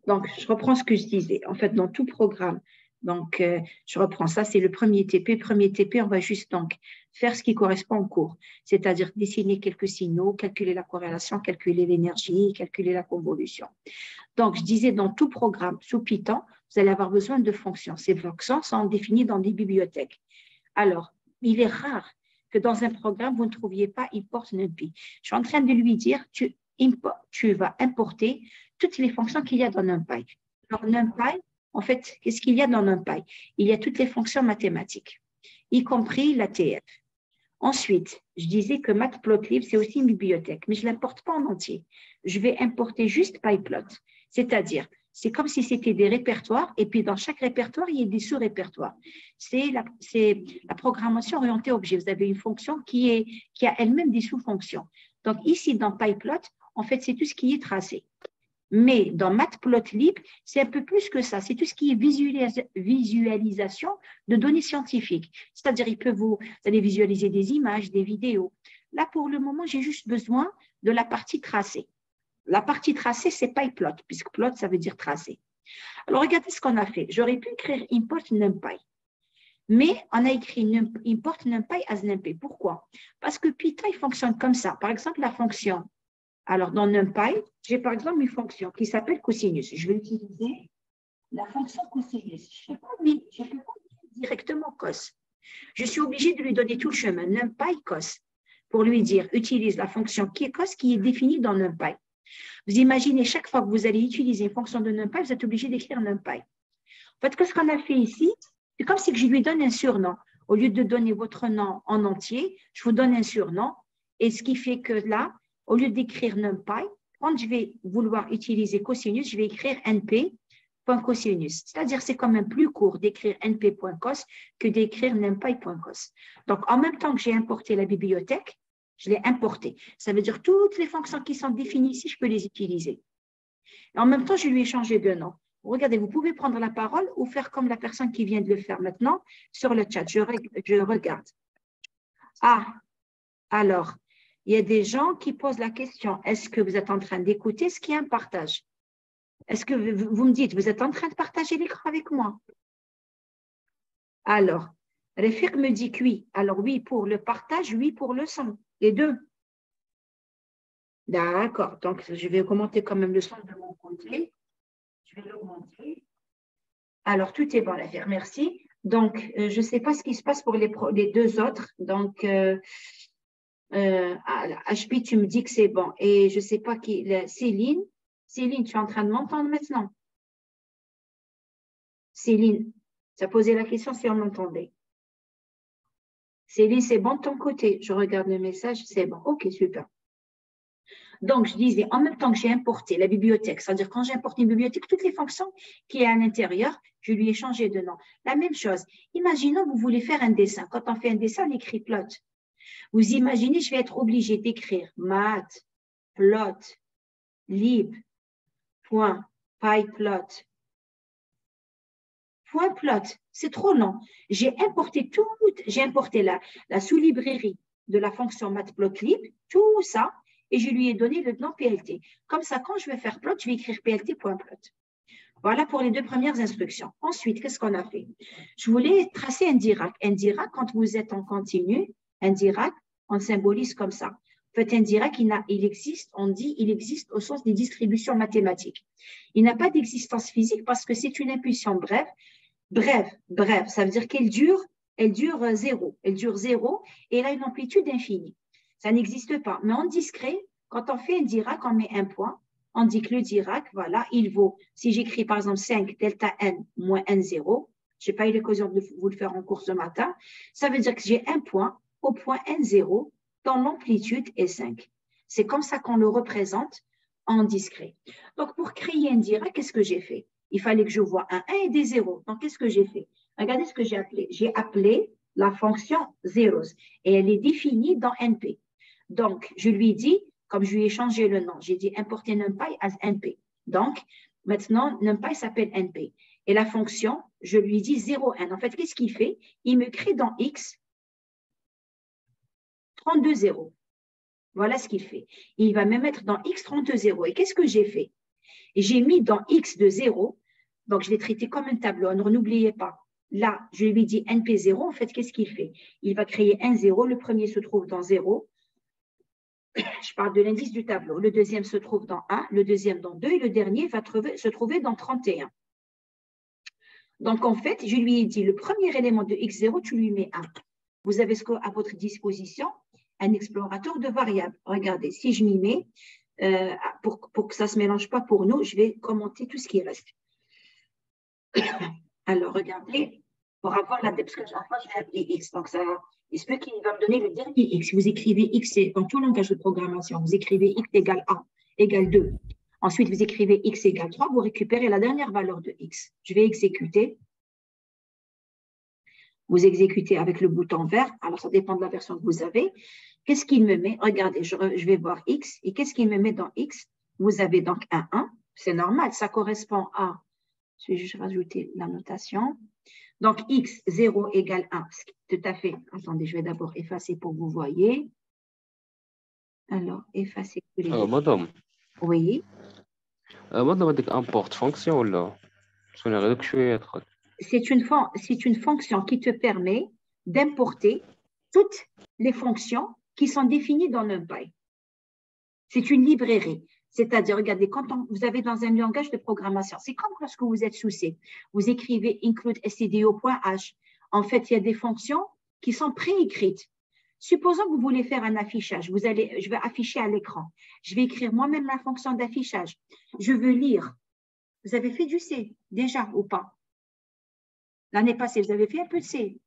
Donc, je reprends ce que je disais. En fait, dans tout programme, donc, je reprends ça, c'est le premier TP. Premier TP, on va juste donc faire ce qui correspond au cours, c'est-à-dire dessiner quelques signaux, calculer la corrélation, calculer l'énergie, calculer la convolution. Donc, je disais, dans tout programme sous Python, vous allez avoir besoin de fonctions. Ces fonctions sont définies dans des bibliothèques. Alors, il est rare que dans un programme, vous ne trouviez pas import NumPy. Je suis en train de lui dire, tu vas importer toutes les fonctions qu'il y a dans NumPy. Alors, NumPy, en fait, qu'est-ce qu'il y a dans NumPy? Il y a toutes les fonctions mathématiques, y compris la TF. Ensuite, je disais que Matplotlib, c'est aussi une bibliothèque, mais je ne l'importe pas en entier. Je vais importer juste PyPlot, c'est-à-dire, c'est comme si c'était des répertoires, et puis dans chaque répertoire, il y a des sous-répertoires. C'est la programmation orientée objet. Vous avez une fonction qui a elle-même des sous-fonctions. Donc ici, dans PyPlot, en fait, c'est tout ce qui est tracé. Mais dans Matplotlib, c'est un peu plus que ça. C'est tout ce qui est visualisation de données scientifiques. C'est-à-dire, vous allez visualiser des images, des vidéos. Là, pour le moment, j'ai juste besoin de la partie tracée. La partie tracée, c'est PyPlot, puisque plot, ça veut dire tracé. Alors, regardez ce qu'on a fait. J'aurais pu écrire import NumPy. Mais on a écrit import NumPy as NumPy. Pourquoi? Parce que Python, il fonctionne comme ça. Par exemple, la fonction. Alors, dans NumPy, j'ai par exemple une fonction qui s'appelle cosinus. Je vais utiliser la fonction cosinus. Je ne peux pas directement cos. Je suis obligée de lui donner tout le chemin, NumPy cos, pour lui dire, utilise la fonction qui est cos qui est définie dans NumPy. Vous imaginez, chaque fois que vous allez utiliser une fonction de NumPy, vous êtes obligé d'écrire NumPy. En fait, ce qu'on a fait ici, c'est comme si je lui donne un surnom. Au lieu de donner votre nom en entier, je vous donne un surnom. Et ce qui fait que là, au lieu d'écrire NumPy, quand je vais vouloir utiliser cosinus, je vais écrire np.cosinus. C'est-à-dire c'est quand même plus court d'écrire np.cos que d'écrire numpy.cos. Donc, en même temps que j'ai importé la bibliothèque, je l'ai importée. Ça veut dire toutes les fonctions qui sont définies ici, je peux les utiliser. Et en même temps, je lui ai changé de nom. Regardez, vous pouvez prendre la parole ou faire comme la personne qui vient de le faire maintenant sur le chat. Je regarde. Ah, alors, il y a des gens qui posent la question, est-ce que vous êtes en train d'écouter ce qui est un partage? Est-ce que vous me dites, vous êtes en train de partager l'écran avec moi? Alors, Refik me dit que oui. Alors, oui pour le partage, oui pour le son. Les deux. D'accord. Donc, je vais augmenter quand même le son de mon côté. Je vais l'augmenter. Alors, tout est bon, l'affaire. Merci. Donc, je ne sais pas ce qui se passe pour les deux autres. Donc, HP, tu me dis que c'est bon. Et je ne sais pas qui. Céline, tu es en train de m'entendre maintenant? Céline, tu as posé la question si on m'entendait. Céline, c'est bon de ton côté? Je regarde le message, c'est bon. OK, super. Donc, je disais, en même temps que j'ai importé la bibliothèque, c'est-à-dire quand j'ai importé une bibliothèque, toutes les fonctions qui est à l'intérieur, je lui ai changé de nom. La même chose, imaginons vous voulez faire un dessin. Quand on fait un dessin, on écrit plot. Vous imaginez, je vais être obligée d'écrire math, plot, lib, point, pyplot, point plot. C'est trop long. J'ai importé la sous-librairie de la fonction matplotlib, tout ça, et je lui ai donné le nom PLT. Comme ça, quand je vais faire plot, je vais écrire plt.plot. Voilà pour les deux premières instructions. Ensuite, qu'est-ce qu'on a fait? Je voulais tracer un Dirac. Un Dirac, quand vous êtes en continu, un Dirac, on symbolise comme ça. En fait, un Dirac, il existe au sens des distributions mathématiques. Il n'a pas d'existence physique parce que c'est une impulsion brève. Bref, ça veut dire qu'elle dure zéro. Elle dure zéro et elle a une amplitude infinie. Ça n'existe pas. Mais en discret, quand on fait un Dirac, on met un point. On dit que le Dirac, voilà, il vaut, si j'écris par exemple 5 delta n moins n0, je n'ai pas eu l'occasion de vous le faire en cours ce matin, ça veut dire que j'ai un point au point n0 dont l'amplitude est 5. C'est comme ça qu'on le représente en discret. Donc, pour créer un Dirac, qu'est-ce que j'ai fait? Il fallait que je vois un 1 et des 0. Donc, qu'est-ce que j'ai fait? Regardez ce que j'ai appelé. J'ai appelé la fonction zeros et elle est définie dans NP. Donc, je lui dis, comme je lui ai changé le nom, j'ai dit importer NumPy as NP. Donc, maintenant, NumPy s'appelle NP. Et la fonction, je lui dis 0,1. En fait, qu'est-ce qu'il fait? Il me crée dans X 32 zéros. Voilà ce qu'il fait. Il va me mettre dans X 32 zéros. Et qu'est-ce que j'ai fait? Et j'ai mis dans X de 0, donc je l'ai traité comme un tableau. Alors, n'oubliez pas, là, je lui ai dit NP0, en fait, qu'est-ce qu'il fait? Il va créer un 0, le premier se trouve dans 0. Je parle de l'indice du tableau. Le deuxième se trouve dans 1, le deuxième dans 2, et le dernier va se trouver dans 31. Donc, en fait, je lui ai dit, le premier élément de X0, tu lui mets 1. Vous avez à votre disposition un explorateur de variables. Regardez, si je m'y mets, pour que ça ne se mélange pas pour nous, je vais commenter tout ce qui reste. Alors, regardez, pour avoir la parce que chaque fois, je vais appeler X. Donc, ça, il se peut qu'il va me donner le dernier X. Vous écrivez X, dans tout langage de programmation, vous écrivez X égale 1, égale 2. Ensuite, vous écrivez X égale 3, vous récupérez la dernière valeur de X. Je vais exécuter. Vous exécutez avec le bouton vert. Alors, ça dépend de la version que vous avez. Qu'est-ce qu'il me met? Regardez, je vais voir X. Et qu'est-ce qu'il me met dans X? Vous avez donc un 1. C'est normal, ça correspond à… Je vais juste rajouter la notation. Donc, X, 0 égale 1. Tout à fait. Attendez, je vais d'abord effacer pour que vous voyez. Alors, effacer. Madame. Oui. Madame, avec import fonction là. C'est une fonction qui te permet d'importer toutes les fonctions qui sont définies dans NumPy. C'est une librairie. C'est-à-dire, regardez, quand vous avez dans un langage de programmation, c'est comme lorsque vous êtes sous C. Vous écrivez include stdio.h. En fait, il y a des fonctions qui sont préécrites. Supposons que vous voulez faire un affichage. Je vais afficher à l'écran. Je vais écrire moi-même la fonction d'affichage. Je veux lire. Vous avez fait du C déjà ou pas? L'année passée, vous avez fait un peu de C.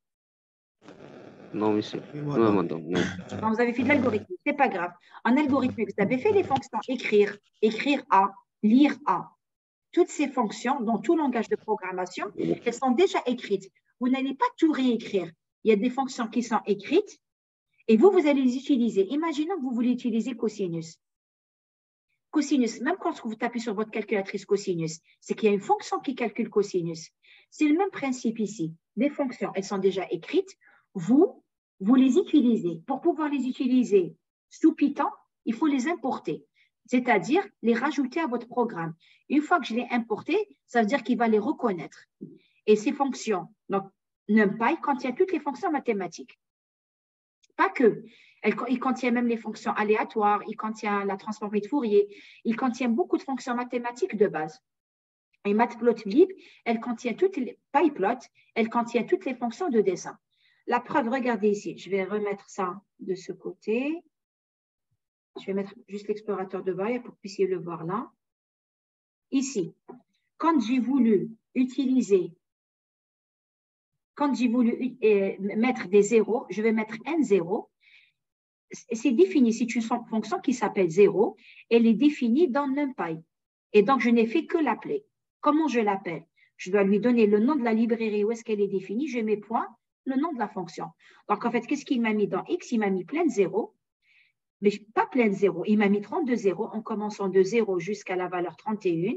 Non, monsieur. Non, madame, non. Quand vous avez fait de l'algorithme, ce n'est pas grave. En algorithme, vous avez fait les fonctions écrire, écrire A, lire A. Toutes ces fonctions, dans tout langage de programmation, elles sont déjà écrites. Vous n'allez pas tout réécrire. Il y a des fonctions qui sont écrites et vous allez les utiliser. Imaginons que vous voulez utiliser cosinus. Cosinus, même quand vous tapez sur votre calculatrice cosinus, c'est qu'il y a une fonction qui calcule cosinus. C'est le même principe ici. Les fonctions, elles sont déjà écrites. Vous les utilisez. Pour pouvoir les utiliser sous Python, il faut les importer, c'est-à-dire les rajouter à votre programme. Une fois que je l'ai importé, ça veut dire qu'il va les reconnaître. Et ces fonctions, donc NumPy contient toutes les fonctions mathématiques. Pas que. Il contient même les fonctions aléatoires, il contient la transformée de Fourier, il contient beaucoup de fonctions mathématiques de base. Et Matplotlib, elle contient toutes les PyPlot, elle contient toutes les fonctions de dessin. La preuve, regardez ici, je vais remettre ça de ce côté. Je vais mettre juste l'explorateur de variables pour que vous puissiez le voir là. Ici, quand j'ai voulu mettre des zéros, je vais mettre un 0. C'est défini, c'est une fonction qui s'appelle 0. Elle est définie dans NumPy. Et donc, je n'ai fait que l'appeler. Comment je l'appelle? Je dois lui donner le nom de la librairie où est-ce qu'elle est définie. Je mets point, le nom de la fonction. Donc, en fait, qu'est-ce qu'il m'a mis dans X? Il m'a mis plein de zéros, mais pas plein de zéros. Il m'a mis 32 zéros en commençant de 0 jusqu'à la valeur 31.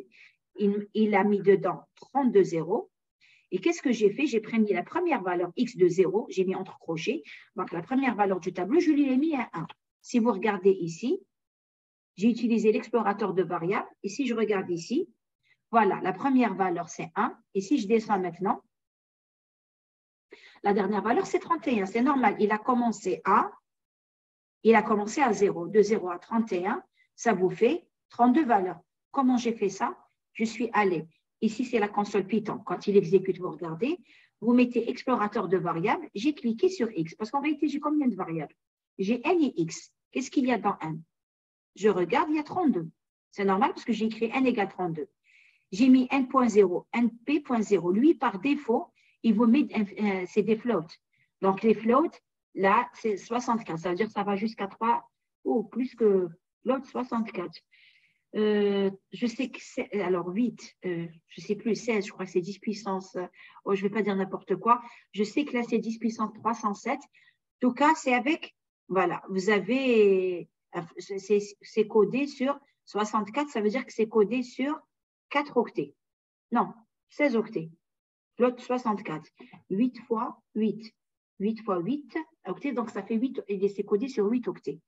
Il a mis dedans 32 zéros. Et qu'est-ce que j'ai fait? J'ai pris la première valeur X de 0, j'ai mis entre crochets. Donc, la première valeur du tableau, je lui ai mis à 1. Si vous regardez ici, j'ai utilisé l'explorateur de variables. Et si je regarde ici, voilà, la première valeur, c'est 1. Et si je descends maintenant, la dernière valeur, c'est 31. C'est normal. Il a commencé à 0. De 0 à 31, ça vous fait 32 valeurs. Comment j'ai fait ça? Je suis allée. Ici, c'est la console Python. Quand il exécute, vous regardez, vous mettez explorateur de variables. J'ai cliqué sur X. Parce qu'en réalité, j'ai combien de variables? J'ai N et X. Qu'est-ce qu'il y a dans N? Je regarde, il y a 32. C'est normal parce que j'ai écrit N égale 32. J'ai mis N.0, NP.0. Lui, par défaut, il vous met, c'est des floats. Donc, les floats, là, c'est 64. Ça veut dire que ça va jusqu'à 3 ou plus que float 64. Je sais que c'est, alors 8, je ne sais plus, 16, je crois que c'est 10 puissance, je ne vais pas dire n'importe quoi. Je sais que là, c'est 10 puissance 307. En tout cas, c'est avec, voilà, vous avez, c'est codé sur 64, ça veut dire que c'est codé sur 4 octets. Non, 16 octets. Float 64. 8 fois 8. 8 fois 8 octets, donc ça fait 8, et c'est codé sur 8 octets.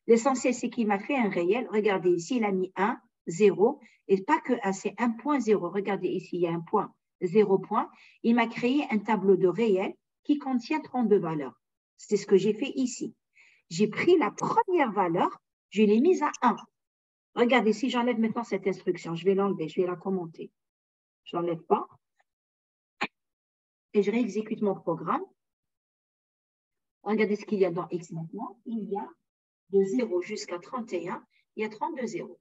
L'essentiel, c'est qu'il m'a fait un réel. Regardez ici, il a mis 1, 0, et pas que c'est 1.0. Regardez ici, il y a un point, 0 point. Il m'a créé un tableau de réel qui contient 32 valeurs. C'est ce que j'ai fait ici. J'ai pris la première valeur, je l'ai mise à 1. Regardez, si j'enlève maintenant cette instruction, je vais l'enlever, je vais la commenter. Je ne l'enlève pas. Et je réexécute mon programme. Regardez ce qu'il y a dans X maintenant. Il y a de 0 jusqu'à 31, il y a 32 zéros.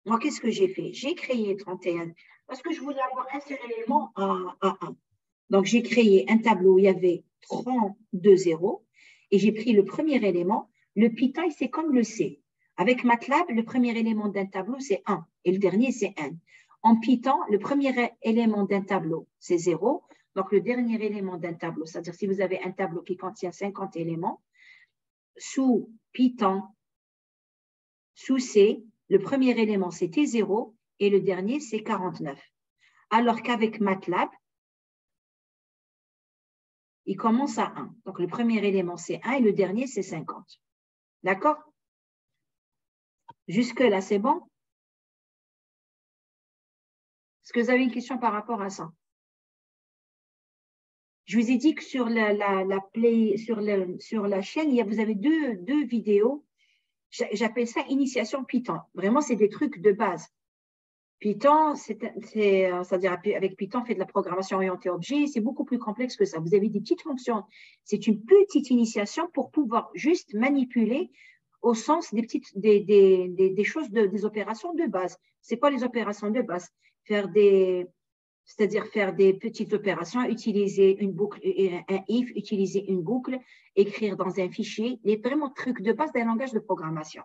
Moi, qu'est-ce que j'ai fait? J'ai créé 31 parce que je voulais avoir un seul élément à 1. Donc, j'ai créé un tableau où il y avait 32 zéros et j'ai pris le premier élément. Le Python, c'est comme le C. Avec MATLAB, le premier élément d'un tableau, c'est 1 et le dernier, c'est 1. En Python, le premier élément d'un tableau, c'est 0. Donc, le dernier élément d'un tableau, c'est-à-dire si vous avez un tableau qui contient 50 éléments, sous Python, sous C, le premier élément, c'était 0 et le dernier, c'est 49. Alors qu'avec MATLAB, il commence à 1. Donc, le premier élément, c'est 1 et le dernier, c'est 50. D'accord? Jusque-là, c'est bon? Est-ce que vous avez une question par rapport à ça? Je vous ai dit que sur la chaîne, vous avez deux vidéos. J'appelle ça Initiation Python. Vraiment, c'est des trucs de base. Python, c'est-à-dire avec Python, on fait de la programmation orientée objet. C'est beaucoup plus complexe que ça. Vous avez des petites fonctions. C'est une petite initiation pour pouvoir juste manipuler au sens des choses, des opérations de base. C'est quoi les opérations de base? C'est-à-dire faire des petites opérations, utiliser une boucle, un if, utiliser une boucle, écrire dans un fichier, les vraiment trucs de base d'un langage de programmation.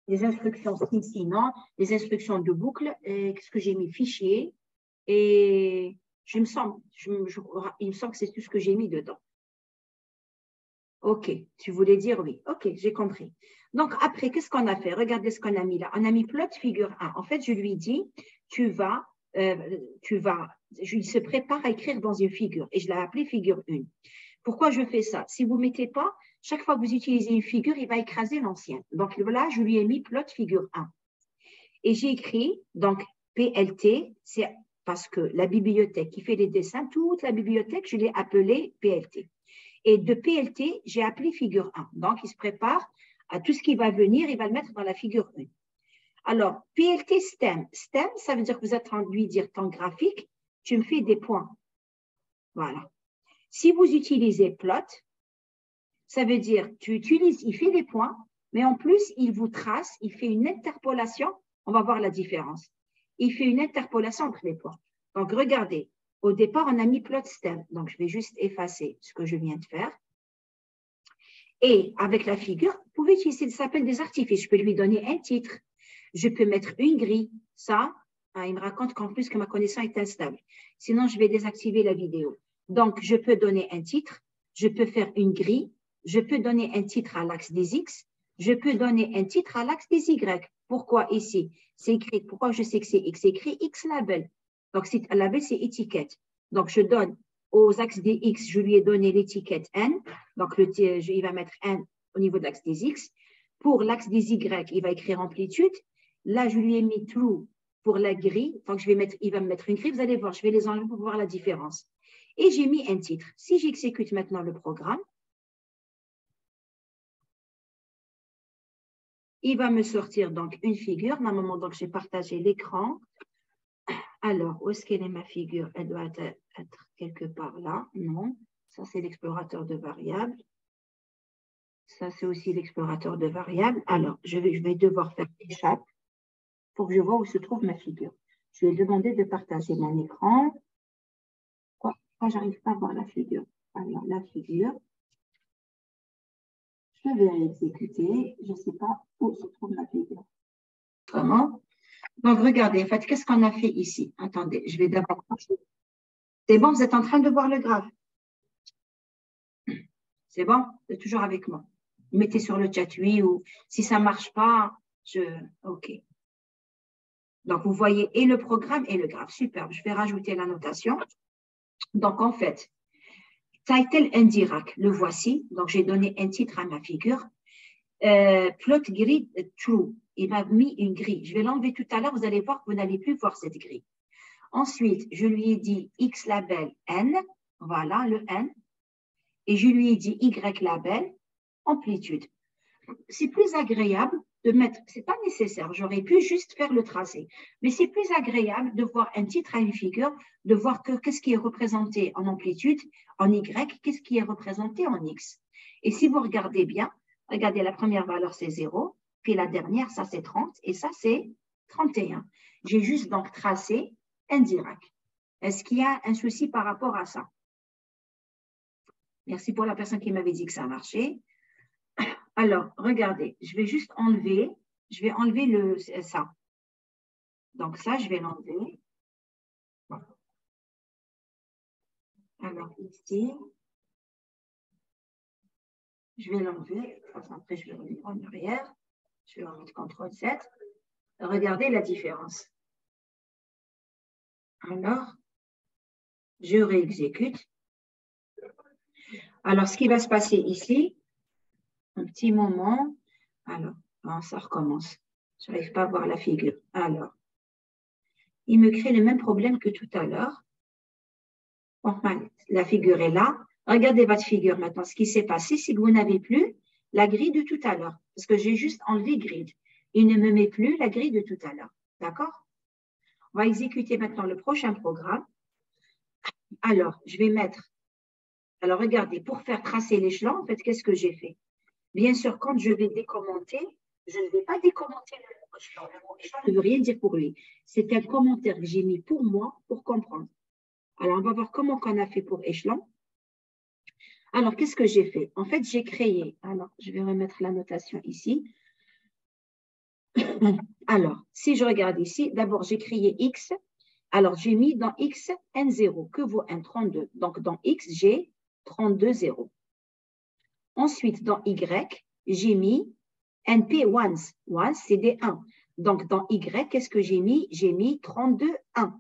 Les instructions sinon, les instructions de boucle, qu'est-ce que j'ai mis? Fichier, et il me semble que c'est tout ce que j'ai mis dedans. OK, tu voulais dire oui. OK, j'ai compris. Donc, après, qu'est-ce qu'on a fait? Regardez ce qu'on a mis là. On a mis plot figure 1. En fait, je lui dis, il se prépare à écrire dans une figure et je l'ai appelé figure 1. Pourquoi je fais ça? Si vous ne mettez pas, chaque fois que vous utilisez une figure, il va écraser l'ancienne. Donc là, je lui ai mis plot figure 1. Et j'ai écrit, donc PLT, c'est parce que la bibliothèque qui fait les dessins, toute la bibliothèque, je l'ai appelée PLT. Et de PLT, j'ai appelé figure 1. Donc, il se prépare à tout ce qui va venir, il va le mettre dans la figure 1. Alors, PLT STEM. STEM, ça veut dire que vous êtes en train de lui dire temps graphique, tu me fais des points. Voilà. Si vous utilisez plot, ça veut dire il fait des points, mais en plus, il vous trace, il fait une interpolation. On va voir la différence. Il fait une interpolation entre les points. Donc, regardez. Au départ, on a mis plot stem. Donc, je vais juste effacer ce que je viens de faire. Et avec la figure, vous pouvez utiliser, ça s'appelle des artifices. Je peux lui donner un titre. Je peux mettre une grille. Ça, il me raconte qu'en plus que ma connexion est instable. Sinon, je vais désactiver la vidéo. Donc, je peux donner un titre. Je peux faire une grille. Je peux donner un titre à l'axe des X. Je peux donner un titre à l'axe des Y. Pourquoi ici? C'est écrit. Pourquoi je sais que c'est X? C'est écrit X label. Donc, label, c'est étiquette. Donc, je donne aux axes des X, je lui ai donné l'étiquette N. Donc, il va mettre N au niveau de l'axe des X. Pour l'axe des Y, il va écrire amplitude. Là, je lui ai mis true pour la grille. Donc, il va me mettre une grille. Vous allez voir, je vais les enlever pour voir la différence. Et j'ai mis un titre. Si j'exécute maintenant le programme, il va me sortir donc une figure. Normalement, donc, j'ai partagé l'écran. Alors, où est-ce qu'elle est ma figure? Elle doit être quelque part là. Non, ça c'est l'explorateur de variables. Ça c'est aussi l'explorateur de variables. Alors, je vais devoir faire échappe pour que je vois où se trouve ma figure. Je vais demander de partager mon écran. Pourquoi j'arrive pas à voir la figure? Alors, la figure. Je vais l'exécuter. Je ne sais pas où se trouve ma figure. Comment? Donc, regardez, en fait, qu'est-ce qu'on a fait ici? Attendez, je vais d'abord... C'est bon, vous êtes en train de voir le graphe? C'est bon? Vous êtes toujours avec moi? Mettez sur le chat oui ou si ça ne marche pas, OK. Donc, vous voyez et le programme et le graphe. Superbe. Je vais rajouter la notation. Donc, en fait, title Indirac, le voici. Donc, j'ai donné un titre à ma figure. Plot grid true. il m'a mis une grille. Je vais l'enlever tout à l'heure, vous allez voir que vous n'allez plus voir cette grille. Ensuite, je lui ai dit X label N, voilà le N, et je lui ai dit Y label amplitude. C'est plus agréable de mettre, c'est pas nécessaire, j'aurais pu juste faire le tracé, mais c'est plus agréable de voir un titre à une figure, de voir qu'est-ce qui est représenté en amplitude, en Y, qu'est-ce qui est représenté en X. Et si vous regardez bien, regardez la première valeur c'est 0, puis la dernière ça c'est 30 et ça c'est 31. J'ai juste donc tracé indirect. Est-ce qu'il y a un souci par rapport à ça? Merci pour la personne qui m'avait dit que ça marchait. Alors, regardez, je vais juste enlever, ça. Donc ça, je vais l'enlever. Alors ici, je vais l'enlever. Après, je vais revenir en arrière. Je vais remettre CTRL-7. Regardez la différence. Alors, je réexécute. Alors, ce qui va se passer ici, un petit moment. Alors, ça recommence. Je n'arrive pas à voir la figure. Alors, il me crée le même problème que tout à l'heure. Enfin, la figure est là. Regardez votre figure maintenant. Ce qui s'est passé, c'est que vous n'avez plus la grille de tout à l'heure. Parce que j'ai juste enlevé grid. Il ne me met plus la grille de tout à l'heure. D'accord? On va exécuter maintenant le prochain programme. Alors, je vais mettre. Alors, regardez, pour faire tracer l'échelon, en fait, qu'est-ce que j'ai fait? Bien sûr, quand je vais décommenter, je ne vais pas décommenter le mot échelon. Le mot échelon ne veut rien dire pour lui. C'est un commentaire que j'ai mis pour moi, pour comprendre. Alors, on va voir comment on a fait pour échelon. Alors, qu'est-ce que j'ai fait? En fait, j'ai créé. Alors, je vais remettre la notation ici. Alors, si je regarde ici, d'abord, j'ai créé X. Alors, j'ai mis dans X N0. Que vaut un 32? Donc, dans X, j'ai 32, 0. Ensuite, dans Y, j'ai mis NP ones. Ones, c'est des 1. Donc, dans Y, qu'est-ce que j'ai mis? J'ai mis 32, 1.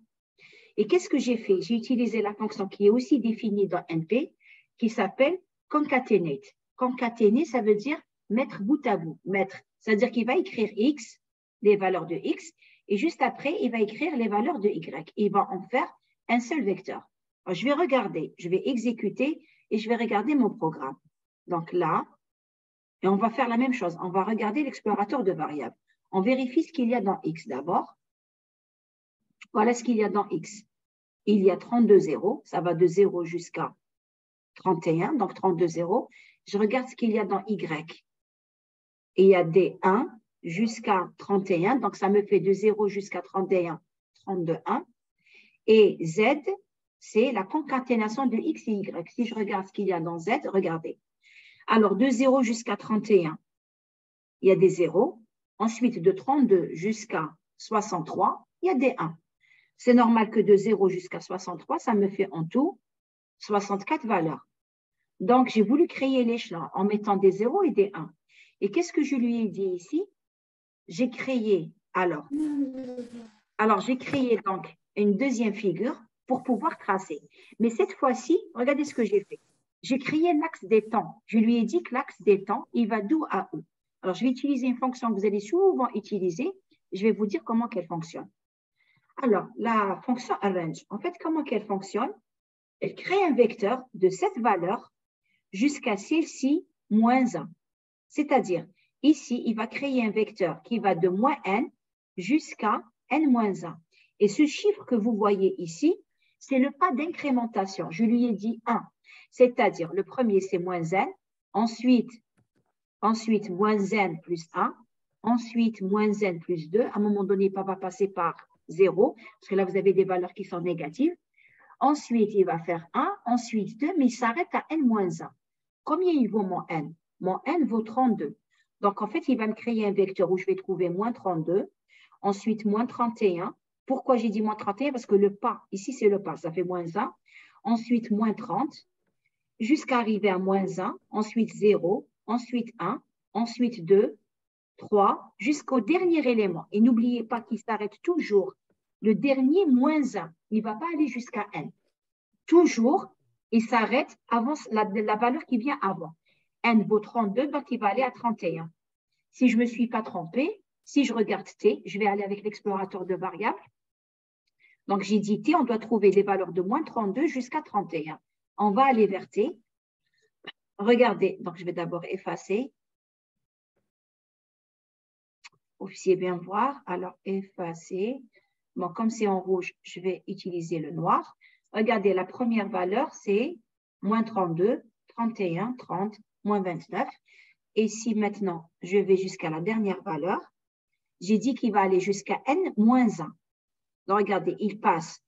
Et qu'est-ce que j'ai fait? J'ai utilisé la fonction qui est aussi définie dans NP, qui s'appelle concatenate. Concaténer, ça veut dire mettre bout à bout. Mettre, c'est-à-dire qu'il va écrire X, les valeurs de X, et juste après, il va écrire les valeurs de Y. Il va en faire un seul vecteur. Alors, je vais regarder, je vais exécuter et je vais regarder mon programme. Donc là, et on va faire la même chose. On va regarder l'explorateur de variables. On vérifie ce qu'il y a dans X d'abord. Voilà ce qu'il y a dans X. Il y a 32 zéros. Ça va de 0 jusqu'à 31, donc 32 zéros. Je regarde ce qu'il y a dans Y. Et il y a des 1 jusqu'à 31. Donc, ça me fait de 0 jusqu'à 31, 32, 1. Et Z, c'est la concaténation de X et Y. Si je regarde ce qu'il y a dans Z, regardez. Alors, de 0 jusqu'à 31, il y a des 0. Ensuite, de 32 jusqu'à 63, il y a des 1. C'est normal que de 0 jusqu'à 63, ça me fait en tout 64 valeurs. Donc, j'ai voulu créer l'échelon en mettant des 0 et des 1. Et qu'est-ce que je lui ai dit ici? J'ai créé, alors j'ai créé donc une deuxième figure pour pouvoir tracer. Mais cette fois-ci, regardez ce que j'ai fait. J'ai créé l'axe des temps. Je lui ai dit que l'axe des temps, il va d'où à où. Alors, je vais utiliser une fonction que vous allez souvent utiliser. Je vais vous dire comment qu'elle fonctionne. Alors, la fonction arrange, en fait, comment qu'elle fonctionne? Elle crée un vecteur de cette valeur jusqu'à celle-ci, moins 1. C'est-à-dire, ici, il va créer un vecteur qui va de moins n jusqu'à n-1. Et ce chiffre que vous voyez ici, c'est le pas d'incrémentation. Je lui ai dit 1. C'est-à-dire, le premier, c'est moins n. Ensuite, moins n plus 1. Ensuite, moins n plus 2. À un moment donné, il va passer par 0, parce que là, vous avez des valeurs qui sont négatives. Ensuite, il va faire 1, ensuite 2, mais il s'arrête à n-1. Combien il vaut mon n? Mon n vaut 32. Donc, en fait, il va me créer un vecteur où je vais trouver moins 32, ensuite moins 31. Pourquoi j'ai dit moins 31? Parce que le pas, ici, c'est le pas, ça fait moins 1. Ensuite, moins 30, jusqu'à arriver à moins 1, ensuite 0, ensuite 1, ensuite 2, 3, jusqu'au dernier élément. Et n'oubliez pas qu'il s'arrête toujours. Le dernier, moins 1, il ne va pas aller jusqu'à n. Toujours, il s'arrête avant la valeur qui vient avant. N vaut 32, donc il va aller à 31. Si je ne me suis pas trompée, Si je regarde T, je vais aller avec l'explorateur de variables. Donc, j'ai dit T, on doit trouver les valeurs de moins 32 jusqu'à 31. On va aller vers T. Regardez, donc je vais d'abord effacer. Vous puissiez bien voir. Alors, effacer. Bon, comme c'est en rouge, je vais utiliser le noir. Regardez, la première valeur, c'est moins 32, 31, 30, moins 29. Et si maintenant, je vais jusqu'à la dernière valeur, j'ai dit qu'il va aller jusqu'à n moins 1. Donc, regardez, il passe.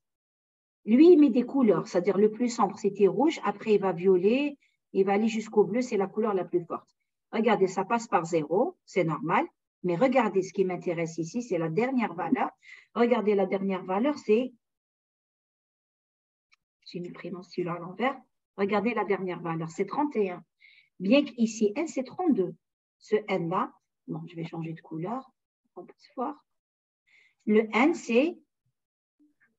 Lui, il met des couleurs, c'est-à-dire le plus sombre, c'était rouge. Après, il va violet. Il va aller jusqu'au bleu, c'est la couleur la plus forte. Regardez, ça passe par 0, c'est normal. Mais regardez, ce qui m'intéresse ici, c'est la dernière valeur. Regardez, la dernière valeur, c'est… J'ai mis le prénom celui-là à l'envers. Regardez la dernière valeur, c'est 31. Bien qu'ici, n, c'est 32. Ce n-là, bon, je vais changer de couleur. On peut se voir. Le n, c'est…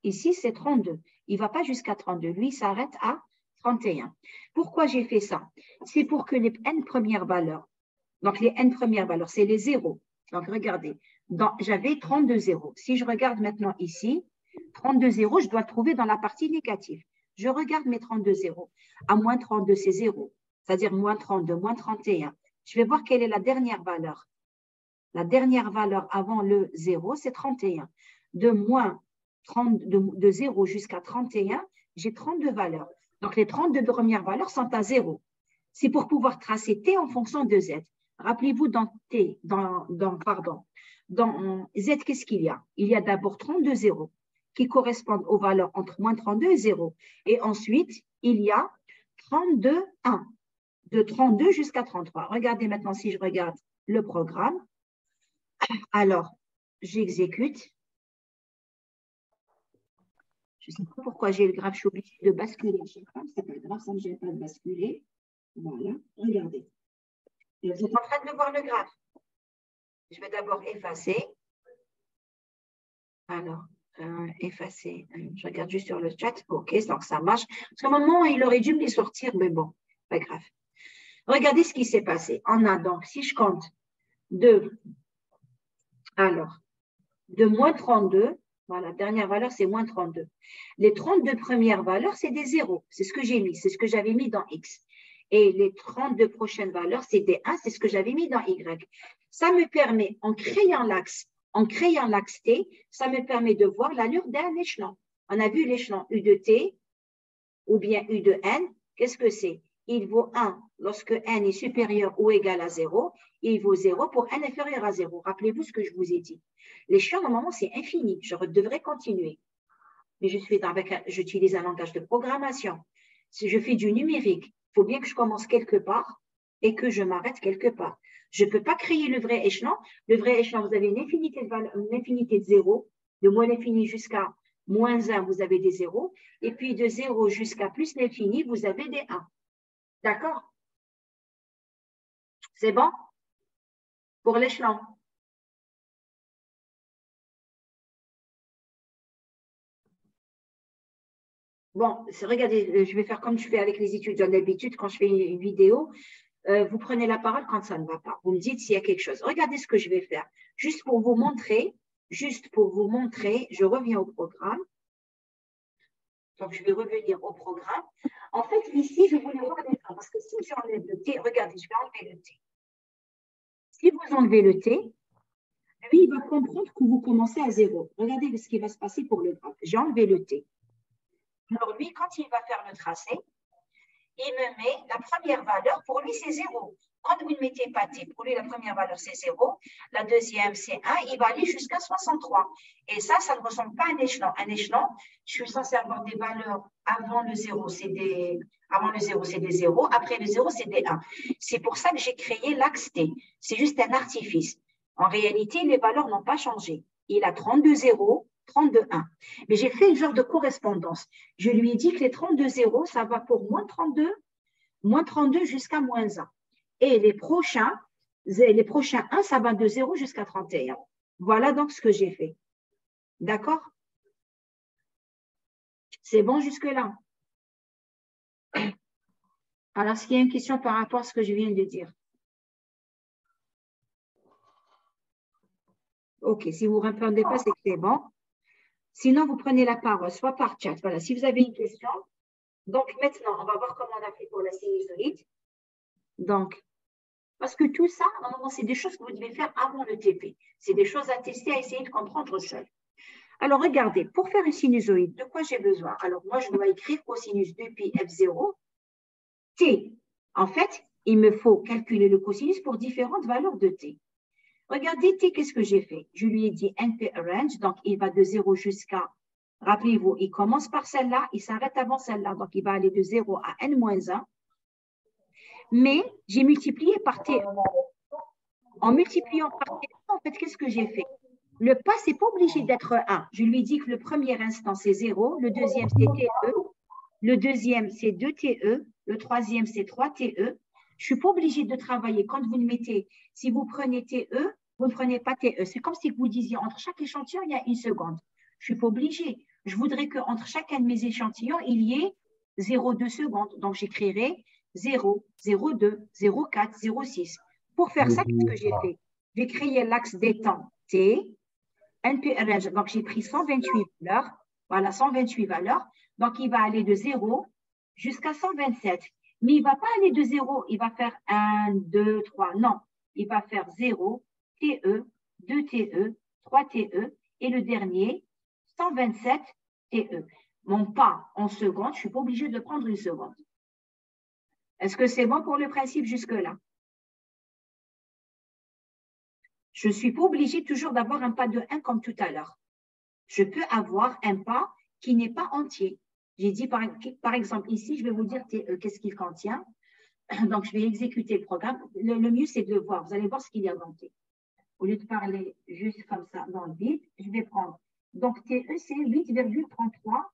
Ici, c'est 32. Il ne va pas jusqu'à 32. Lui, il s'arrête à 31. Pourquoi j'ai fait ça? C'est pour que les n premières valeurs, donc les n premières valeurs, c'est les zéros. Donc, regardez, j'avais 32 zéros. Si je regarde maintenant ici, 32 zéros, je dois le trouver dans la partie négative. Je regarde mes 32 zéros. À moins 32, c'est 0. C'est-à-dire moins 32, moins 31. Je vais voir quelle est la dernière valeur. La dernière valeur avant le 0, c'est 31. De 0 jusqu'à 31, j'ai 32 valeurs. Donc, les 32 premières valeurs sont à 0. C'est pour pouvoir tracer T en fonction de Z. Rappelez-vous, dans Z, qu'est-ce qu'il y a? Il y a d'abord 32 zéros qui correspondent aux valeurs entre moins 32 et 0. Et ensuite, il y a 32, 1. De 32 jusqu'à 33. Regardez maintenant si je regarde le programme. Alors, j'exécute. Je ne sais pas pourquoi j'ai le graphe, je suis obligée de basculer. Ce n'est pas grave, ça ne me gêne pas de basculer. Voilà, regardez. Et vous êtes en train de voir le graphe. Je vais d'abord effacer. Alors, effacer. Je regarde juste sur le chat. OK, donc ça marche. Parce qu'à un moment, il aurait dû me les sortir, mais bon, pas grave. Regardez ce qui s'est passé. On a donc, si je compte, de moins 32, voilà, dernière valeur, c'est moins 32. Les 32 premières valeurs, c'est des zéros. C'est ce que j'ai mis, c'est ce que j'avais mis dans X. Et les 32 prochaines valeurs, c'est des 1, c'est ce que j'avais mis dans Y. Ça me permet, en créant l'axe T, ça me permet de voir l'allure d'un échelon. On a vu l'échelon U de T ou bien U de N. Qu'est-ce que c'est? Il vaut 1 lorsque N est supérieur ou égal à 0. Il vaut 0 pour N inférieur à 0. Rappelez-vous ce que je vous ai dit. L'échelon, normalement, c'est infini. Je devrais continuer. Mais j'utilise un langage de programmation. Si je fais du numérique, il faut bien que je commence quelque part et que je m'arrête quelque part. Je ne peux pas créer le vrai échelon. Le vrai échelon, vous avez une infinité de zéros. De moins l'infini jusqu'à moins 1, vous avez des zéros. Et puis de 0 jusqu'à plus l'infini, vous avez des 1. D'accord? C'est bon? Pour l'échelon. Bon, regardez, je vais faire comme je fais avec les étudiants d'habitude quand je fais une vidéo. Vous prenez la parole quand ça ne va pas. Vous me dites s'il y a quelque chose. Regardez ce que je vais faire. Juste pour vous montrer, je reviens au programme. Donc, je vais revenir au programme. En fait, ici, je voulais voir les temps. Parce que si j'enlève le T, regardez, je vais enlever le T. Si vous enlevez le T, lui, il va comprendre que vous commencez à 0. Regardez ce qui va se passer pour le graphe. J'ai enlevé le T. Alors, lui, quand il va faire le tracé, il me met la première valeur. Pour lui, c'est 0. Quand vous ne mettez pas T, pour lui, la première valeur, c'est 0. La deuxième, c'est 1. Il va aller jusqu'à 63. Et ça ne ressemble pas à un échelon. Un échelon, je suis censée avoir des valeurs avant le 0, c'est des 0. Après le 0, c'est des 1. C'est pour ça que j'ai créé l'axe T. C'est juste un artifice. En réalité, les valeurs n'ont pas changé. Il a 32 0, 32 1. Mais j'ai fait une genre de correspondance. Je lui ai dit que les 32 0, ça va pour moins 32 jusqu'à moins 1. Et les prochains 1, ça va de 0 jusqu'à 31. Voilà donc ce que j'ai fait. D'accord? C'est bon jusque-là? Alors, est-ce qu'il y a une question par rapport à ce que je viens de dire? OK, si vous ne répondez pas, c'est que c'est bon. Sinon, vous prenez la parole, soit par chat. Voilà, si vous avez une question. Donc, maintenant, on va voir comment on a fait pour la sinusoïde. Donc, parce que tout ça, normalement, c'est des choses que vous devez faire avant le TP. C'est des choses à tester, à essayer de comprendre seul. Alors, regardez, pour faire une sinusoïde, de quoi j'ai besoin? Alors, moi, je dois écrire cosinus 2pi f0, t. En fait, il me faut calculer le cosinus pour différentes valeurs de t. Regardez t, qu'est-ce que j'ai fait? Je lui ai dit np arrange, donc il va de 0 jusqu'à, rappelez-vous, il commence par celle-là, il s'arrête avant celle-là, donc il va aller de 0 à n-1. Mais j'ai multiplié par t. En multipliant par t, en fait, qu'est-ce que j'ai fait? Le pas, ce n'est pas obligé d'être 1. Je lui dis que le premier instant, c'est 0, le deuxième, c'est TE, le deuxième, c'est 2TE, le troisième, c'est 3TE. Je ne suis pas obligée de travailler. Quand vous le mettez, si vous prenez TE, vous ne prenez pas TE. C'est comme si vous disiez, entre chaque échantillon, il y a 1 seconde. Je ne suis pas obligée. Je voudrais qu'entre chacun de mes échantillons, il y ait 0,2 secondes. Donc, j'écrirai 0, 0,2, 0,4, 0,6. Pour faire ça, qu'est-ce que j'ai fait? J'ai créé l'axe des temps T, NP arrange. Donc, j'ai pris 128 valeurs. Voilà, 128 valeurs. Donc, il va aller de 0 jusqu'à 127. Mais il ne va pas aller de 0. Il va faire 1, 2, 3. Non. Il va faire 0, TE, 2 TE, 3 TE. Et le dernier, 127 TE. Mon pas en seconde, je ne suis pas obligée de prendre une seconde. Est-ce que c'est bon pour le principe jusque-là? Je ne suis pas obligée toujours d'avoir un pas de 1 comme tout à l'heure. Je peux avoir un pas qui n'est pas entier. J'ai dit, par exemple, ici, je vais vous dire qu'est-ce qu'il contient. Donc, je vais exécuter le programme. Le mieux, c'est de le voir. Vous allez voir ce qu'il y a dans T. Au lieu de parler juste comme ça dans le vide, je vais prendre. Donc, TE, c'est 8,33.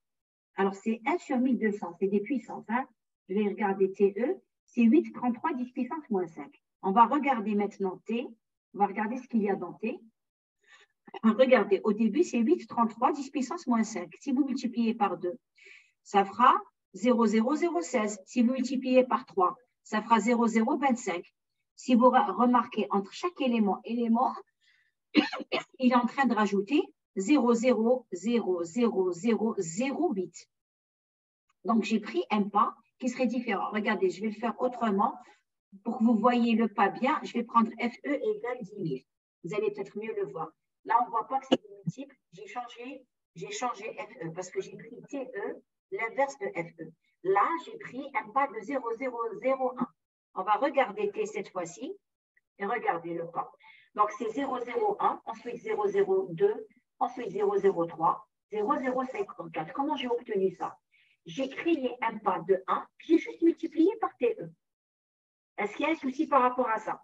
Alors, c'est 1 sur 1200. C'est des puissances. Hein? Je vais regarder TE. C'est 8,33 10 puissance moins 5. On va regarder maintenant T. On va regarder ce qu'il y a dans T. Regardez, au début, c'est 8,33 10 puissance moins 5. Si vous multipliez par 2, ça fera 0,0016. Si vous multipliez par 3, ça fera 0,025. Si vous remarquez, entre chaque élément, il est en train de rajouter 0,00008. Donc, j'ai pris un pas qui serait différent. Regardez, je vais le faire autrement. Pour que vous voyez le pas bien, je vais prendre FE égale 10 000. Vous allez peut-être mieux le voir. Là, on ne voit pas que c'est des multiples. J'ai changé FE parce que j'ai pris TE, l'inverse de FE. Là, j'ai pris un pas de 0,001. On va regarder T cette fois-ci et regarder le pas. Donc, c'est 0,01, ensuite 0,02, ensuite 0,03, 0,054. Comment j'ai obtenu ça? J'ai créé un pas de 1, j'ai juste multiplié par TE. Est-ce qu'il y a un souci par rapport à ça?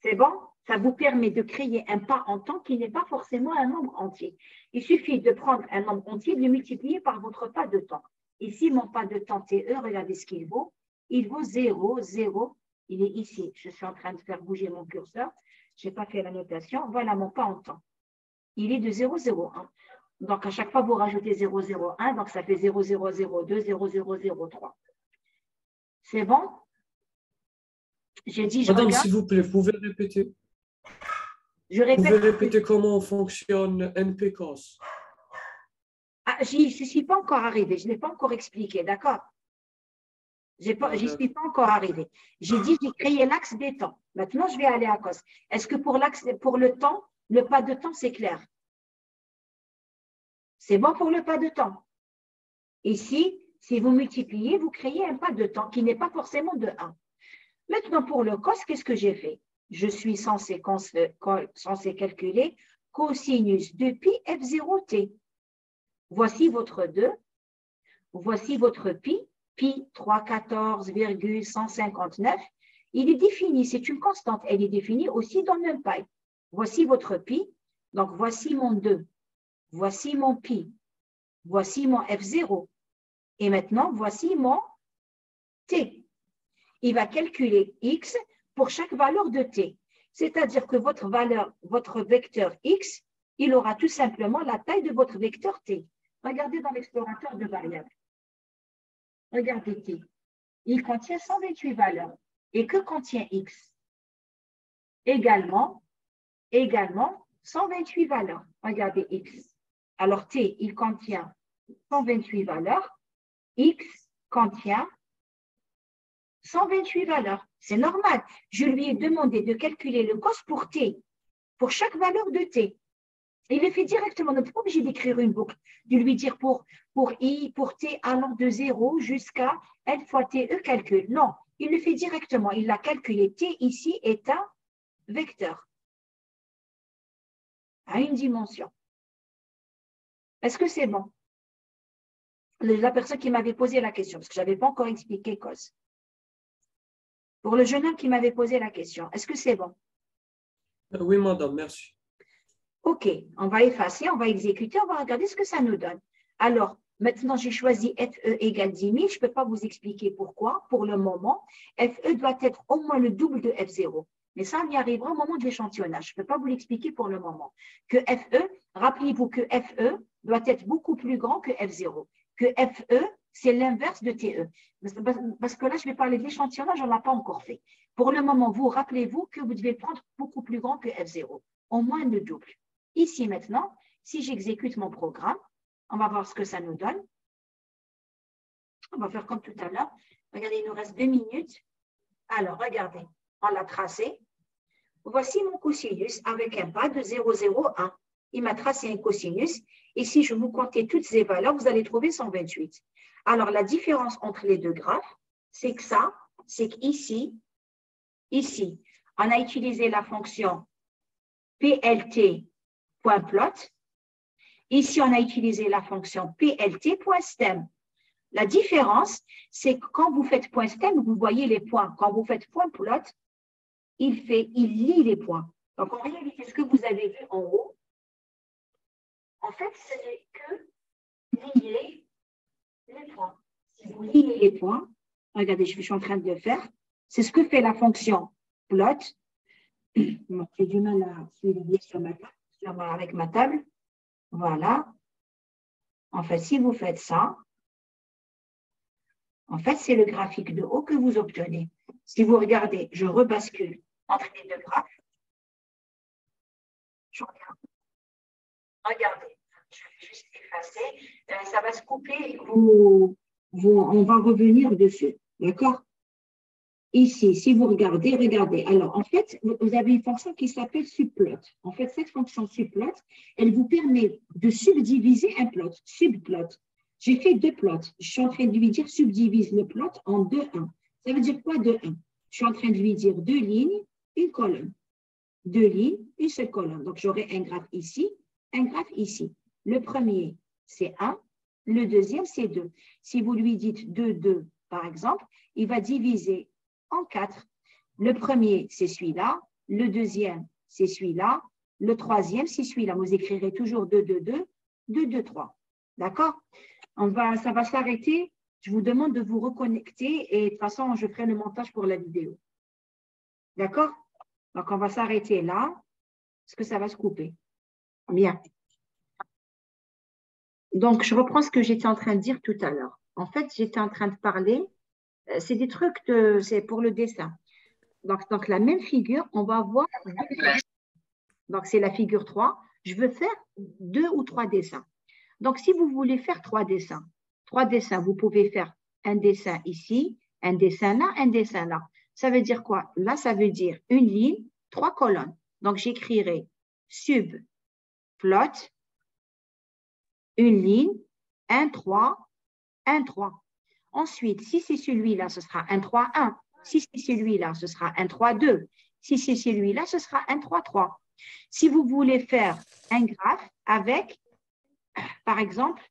C'est bon? Ça vous permet de créer un pas en temps qui n'est pas forcément un nombre entier. Il suffit de prendre un nombre entier et de le multiplier par votre pas de temps. Ici, mon pas de temps TE, regardez ce qu'il vaut. Il vaut 0, 0. Il est ici. Je suis en train de faire bouger mon curseur. Je n'ai pas fait la notation. Voilà mon pas en temps. Il est de 0,01. Donc, à chaque fois, vous rajoutez 0,01. Donc, ça fait 0,002, 0,003. C'est bon? J'ai dit, Madame, s'il vous plaît, vous pouvez répéter? Je répète. Vous pouvez répéter comment fonctionne NP-COS? Je n'y suis pas encore arrivée. Je ne l'ai pas encore expliqué, d'accord? Je n'y suis pas encore arrivée. J'ai dit, j'ai créé l'axe des temps. Maintenant, je vais aller à COS. Est-ce que pour le temps, le pas de temps, c'est clair? C'est bon pour le pas de temps. Ici, si vous multipliez, vous créez un pas de temps qui n'est pas forcément de 1. Maintenant, pour le cos, qu'est-ce que j'ai fait? Je suis censé calculer cosinus de pi f0t. Voici votre 2. Voici votre pi. Pi 314,159. Il est défini, c'est une constante. Elle est définie aussi dans NumPy. Voici votre pi. Donc, voici mon 2. Voici mon pi. Voici mon f0. Et maintenant, voici mon t. Il va calculer x pour chaque valeur de t. C'est-à-dire que votre vecteur x, il aura tout simplement la taille de votre vecteur t. Regardez dans l'explorateur de variables. Regardez t. Il contient 128 valeurs. Et que contient x? également 128 valeurs. Regardez X. Alors, T, il contient 128 valeurs. X contient 128 valeurs. C'est normal. Je lui ai demandé de calculer le cos pour T, pour chaque valeur de T. Il le fait directement. On n'est pas obligé d'écrire une boucle, de lui dire pour I, pour T allant de 0 jusqu'à N fois TE calcul. Non, il le fait directement. Il l'a calculé. T ici est un vecteur à une dimension. Est-ce que c'est bon? La personne qui m'avait posé la question, parce que je n'avais pas encore expliqué cos. Pour le jeune homme qui m'avait posé la question, est-ce que c'est bon? Oui, madame, merci. OK, on va effacer, on va exécuter, on va regarder ce que ça nous donne. Alors, maintenant, j'ai choisi FE égale 10 000. Je ne peux pas vous expliquer pourquoi. Pour le moment, FE doit être au moins le double de F0. Mais ça, on y arrivera au moment de l'échantillonnage. Je ne peux pas vous l'expliquer pour le moment. Que FE, rappelez-vous que FE doit être beaucoup plus grand que F0. Que FE, c'est l'inverse de TE. Parce que là, je vais parler de l'échantillonnage, on ne l'a pas encore fait. Pour le moment, vous rappelez-vous que vous devez prendre beaucoup plus grand que F0. Au moins le double. Ici, maintenant, si j'exécute mon programme, on va voir ce que ça nous donne. On va faire comme tout à l'heure. Regardez, il nous reste 2 minutes. Alors, regardez, on l'a tracé. Voici mon cosinus avec un pas de 0,01. Il m'a tracé un cosinus. Et si je vous comptais toutes ces valeurs, vous allez trouver 128. Alors, la différence entre les deux graphes, c'est que ça, c'est qu'ici, on a utilisé la fonction PLT.plot. Ici, on a utilisé la fonction PLT.stem. La différence, c'est que quand vous faites .stem, vous voyez les points. Quand vous faites .plot, il lit les points. Donc, en réalité, ce que vous avez vu en haut, en fait, ce n'est que lier les points. Si vous liez les points, regardez, je suis en train de le faire, c'est ce que fait la fonction plot. J'ai du mal à suivre sur ma table, avec ma table. Voilà. En fait, si vous faites ça, en fait, c'est le graphique de haut que vous obtenez. Si vous regardez, je rebascule entre les deux graphes. Je regarde. Regardez, je vais juste effacer. Ça va se couper. On va revenir dessus. D'accord? Ici, si vous regardez. Alors, en fait, vous avez une fonction qui s'appelle subplot. En fait, cette fonction subplot, elle vous permet de subdiviser un plot. Subplot. J'ai fait 2 plots. Je suis en train de lui dire subdivise le plot en 2-1. Ça veut dire quoi 2-1? Je suis en train de lui dire 2 lignes, une colonne. 2 lignes, une seule colonne. Donc, j'aurai un graphe ici, un graphe ici. Le premier, c'est 1. Le deuxième, c'est 2. Si vous lui dites 2, 2, par exemple, il va diviser en 4. Le premier, c'est celui-là. Le deuxième, c'est celui-là. Le troisième, c'est celui-là. Vous écrirez toujours 2, 2, 2, 2, 2, 3. D'accord? Ça va s'arrêter. Je vous demande de vous reconnecter et de toute façon, je ferai le montage pour la vidéo. D'accord? Donc, on va s'arrêter là parce que ça va se couper. Bien. Donc, je reprends ce que j'étais en train de dire tout à l'heure. En fait, j'étais en train de parler, c'est des trucs, c'est pour le dessin. Donc, la même figure, on va voir. Donc, c'est la figure 3. Je veux faire 2 ou 3 dessins. Donc, si vous voulez faire 3 dessins, vous pouvez faire un dessin ici, un dessin là, un dessin là. Ça veut dire quoi? Là, ça veut dire une ligne, 3 colonnes. Donc, j'écrirai subplot, une ligne, 1, 3, 1, 3. Ensuite, si c'est celui-là, ce sera 1, 3, 1. Si c'est celui-là, ce sera 1, 3, 2. Si c'est celui-là, ce sera 1, 3, 3. Si vous voulez faire un graphe avec, par exemple,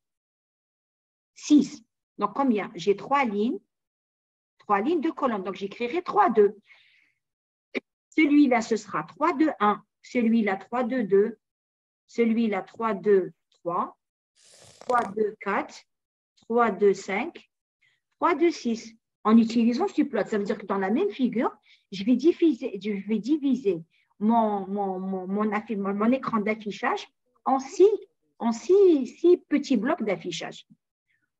6. Donc, combien? J'ai 3 lignes, 2 colonnes. Donc, j'écrirai 3, 2. Celui-là, ce sera 3, 2, 1. Celui-là, 3, 2, 2. Celui-là, 3, 2, 3. 3, 2, 4. 3, 2, 5. 3, 2, 6. En utilisant subplot, ça veut dire que dans la même figure, je vais diviser mon écran d'affichage en 6 petits blocs d'affichage.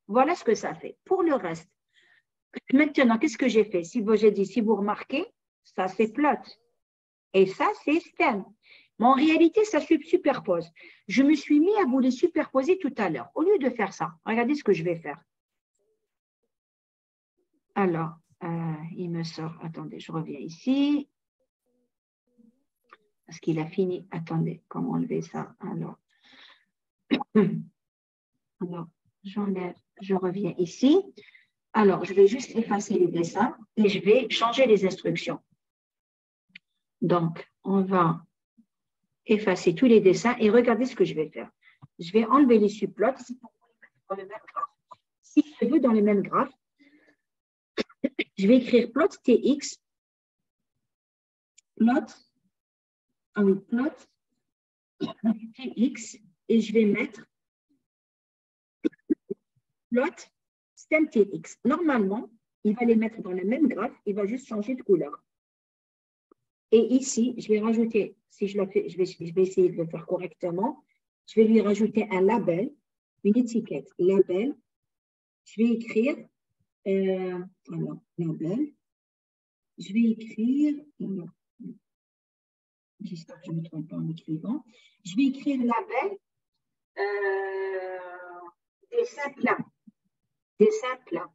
Voilà ce que ça fait. Pour le reste, maintenant, qu'est-ce que j'ai fait? Si vous remarquez, ça c'est plot. Et ça, c'est STEM. Mais en réalité, ça se superpose. Je me suis mis à vous les superposer tout à l'heure. Au lieu de faire ça, regardez ce que je vais faire. Alors, il me sort, attendez, je reviens ici. Parce qu'il a fini, attendez, comment enlever ça? Alors, j'enlève, je reviens ici. Alors, je vais juste effacer les dessins et je vais changer les instructions. Donc, on va effacer tous les dessins et regardez ce que je vais faire. Je vais enlever les subplots dans le même graphe. Si je veux dans le même graphe, je vais écrire plot TX, plot TX, et je vais mettre plot stem TX. Normalement, il va les mettre dans le même graphe, il va juste changer de couleur. Et ici, je vais rajouter, si je le fais, je vais essayer de le faire correctement, je vais lui rajouter un label, une étiquette, label. Je vais écrire, label. Je vais écrire, j'espère que je ne me trompe pas en écrivant. Je vais écrire label dessin plat. Dessin plat.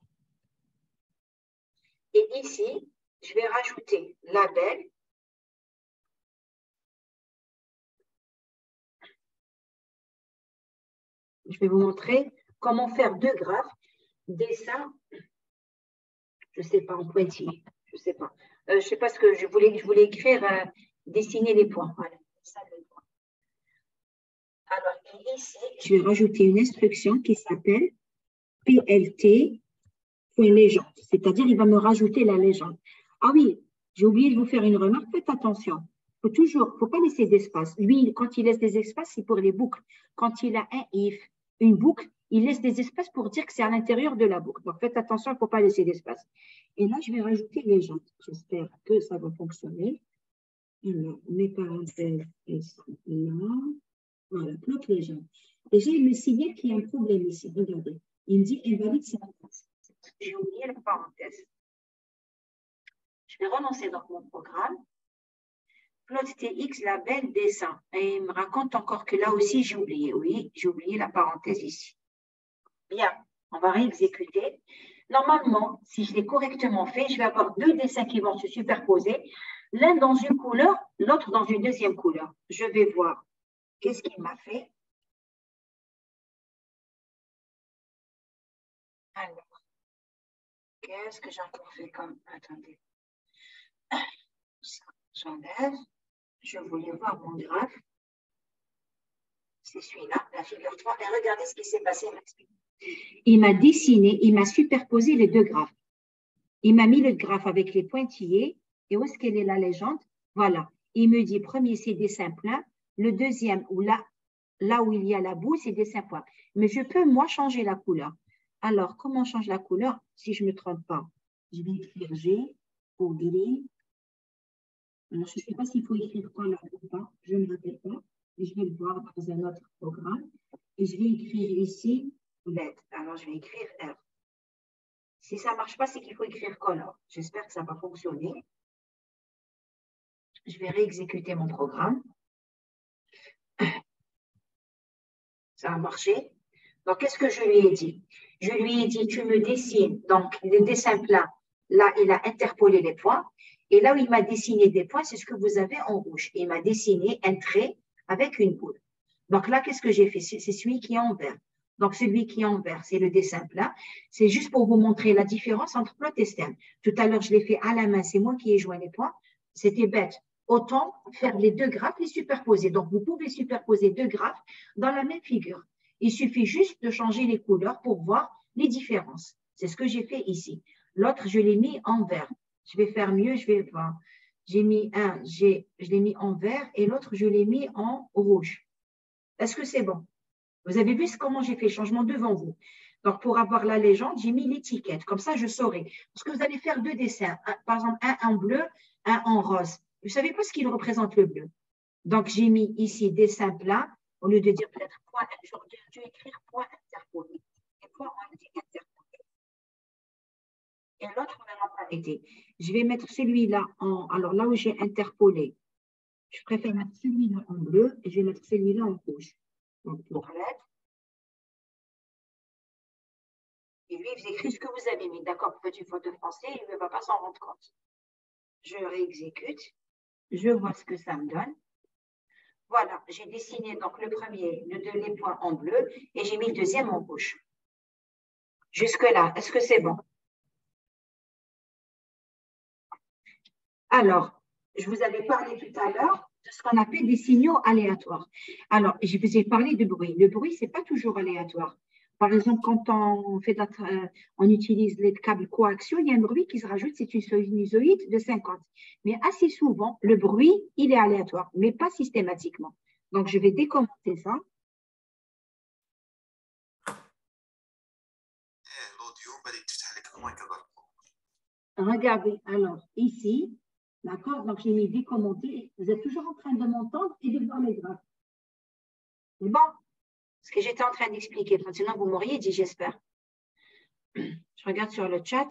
Et ici, je vais rajouter label. Je vais vous montrer comment faire deux graphes. Dessin, je ne sais pas, en pointillé. Je ne sais pas. Je ne sais pas ce que je voulais écrire, dessiner les points. Voilà. Ça, le point. Alors, ici, je vais rajouter une instruction qui s'appelle PLT.légende. C'est-à-dire, il va me rajouter la légende. Ah oui, j'ai oublié de vous faire une remarque. Faites attention. Il ne faut pas laisser d'espace. Lui, quand il laisse des espaces, c'est pour les boucles. Quand il a un if, une boucle, il laisse des espaces pour dire que c'est à l'intérieur de la boucle. Donc, faites attention, il ne faut pas laisser d'espace. Et là, je vais rajouter légende. J'espère que ça va fonctionner. Alors, mes parenthèses, elles sont là. Voilà, plot légende. Déjà, il me signale qu'il y a un problème ici. Regardez. Il me dit invalide syntaxe. J'ai oublié la parenthèse. Je vais relancer dans mon programme. Plot TX, label, dessin. Et il me raconte encore que là aussi, j'ai oublié. Oui, j'ai oublié la parenthèse ici. Bien, on va réexécuter. Normalement, si je l'ai correctement fait, je vais avoir deux dessins qui vont se superposer, l'un dans une couleur, l'autre dans une deuxième couleur. Je vais voir qu'est-ce qu'il m'a fait. Alors, qu'est-ce que j'ai encore fait comme... Attendez. J'enlève. Je voulais voir mon graphe. C'est celui-là, la figure 3. Et regardez ce qui s'est passé. Il m'a dessiné, il m'a superposé les deux graphes. Il m'a mis le graphe avec les pointillés. Et où est-ce qu'elle est la légende? Voilà. Il me dit, premier, c'est dessin plein. Le deuxième, là où il y a la boue, c'est dessin point. Mais je peux, moi, changer la couleur. Alors, comment on change la couleur si je ne me trompe pas? Je vais écrire G pour gris. Alors, je ne sais pas s'il faut écrire quoi là ou pas. Je ne me rappelle pas. Mais je vais le voir dans un autre programme. Et je vais écrire ici LED. Alors, je vais écrire R. Si ça ne marche pas, c'est qu'il faut écrire color. J'espère que ça va fonctionner. Je vais réexécuter mon programme. Ça a marché. Donc, qu'est-ce que je lui ai dit? Je lui ai dit, tu me dessines. Donc, le dessin plat, là, il a interpolé les points. Et là où il m'a dessiné des points, c'est ce que vous avez en rouge. Il m'a dessiné un trait avec une boule. Donc là, qu'est-ce que j'ai fait? C'est celui qui est en vert. Donc, celui qui est en vert, c'est le dessin plat. C'est juste pour vous montrer la différence entre plot et stem. Tout à l'heure, je l'ai fait à la main. C'est moi qui ai joint les points. C'était bête. Autant faire les deux graphes, les superposer. Donc, vous pouvez superposer deux graphes dans la même figure. Il suffit juste de changer les couleurs pour voir les différences. C'est ce que j'ai fait ici. L'autre, je l'ai mis en vert. Je vais faire mieux, je vais voir. J'ai mis un, je l'ai mis en vert et l'autre, je l'ai mis en rouge. Est-ce que c'est bon? Vous avez vu comment j'ai fait le changement devant vous. Donc, pour avoir la légende, j'ai mis l'étiquette. Comme ça, je saurai. Parce que vous allez faire deux dessins. Par exemple, un en bleu, un en rose. Vous ne savez pas ce qu'il représente le bleu. Donc, j'ai mis ici dessin plat. Au lieu de dire peut-être point, j'aurais dû écrire point interpolé. Et point interpolé. Et l'autre n'a pas été. Je vais mettre celui-là en. Alors, là où j'ai interpolé, Je préfère mettre celui-là en bleu et je vais mettre celui-là en rouge. Donc, pour lettre. Et lui, il écrit ce que vous avez mis. D'accord, vous faites une faute de français, il ne va pas s'en rendre compte. Je réexécute. Je vois ce que ça me donne. Voilà, j'ai dessiné donc le premier, les points en bleu et j'ai mis le deuxième en rouge. Jusque-là, est-ce que c'est bon? Alors, je vous avais parlé tout à l'heure de ce qu'on appelle des signaux aléatoires. Alors, je vous ai parlé de bruit. Le bruit, ce n'est pas toujours aléatoire. Par exemple, quand on utilise les câbles coaxiaux, il y a un bruit qui se rajoute, c'est une sinusoïde de 50. Mais assez souvent, le bruit, il est aléatoire, mais pas systématiquement. Donc, je vais décommenter ça. Regardez, alors, ici, d'accord, donc j'ai mis décommenter. Vous êtes toujours en train de m'entendre et de voir les graphes. C'est bon? Ce que j'étais en train d'expliquer, sinon vous m'auriez dit, j'espère. Je regarde sur le chat.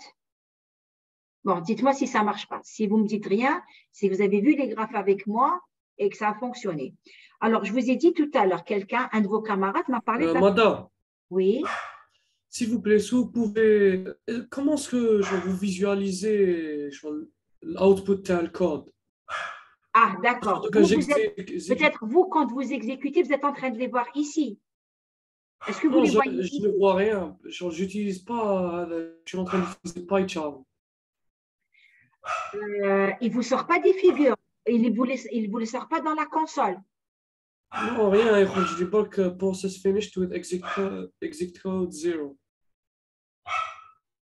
Bon, dites-moi si ça ne marche pas. Si vous ne me dites rien, si vous avez vu les graphes avec moi et que ça a fonctionné. Alors, je vous ai dit tout à l'heure, un de vos camarades m'a parlé de la... Madame, Oui. s'il vous plaît, si vous pouvez, comment est-ce que vous visualisez l'output tel code? Ah, d'accord. Peut-être vous, quand vous exécutez, vous êtes en train de les voir ici. Est-ce que vous les voyez ici? Je ne vois rien. J'utilise pas, je suis en train d'utiliser PyCharm. Il ne vous sort pas des figures. Il ne vous les sort pas dans la console. Non, rien. Je dis pas que process finished with exit code 0.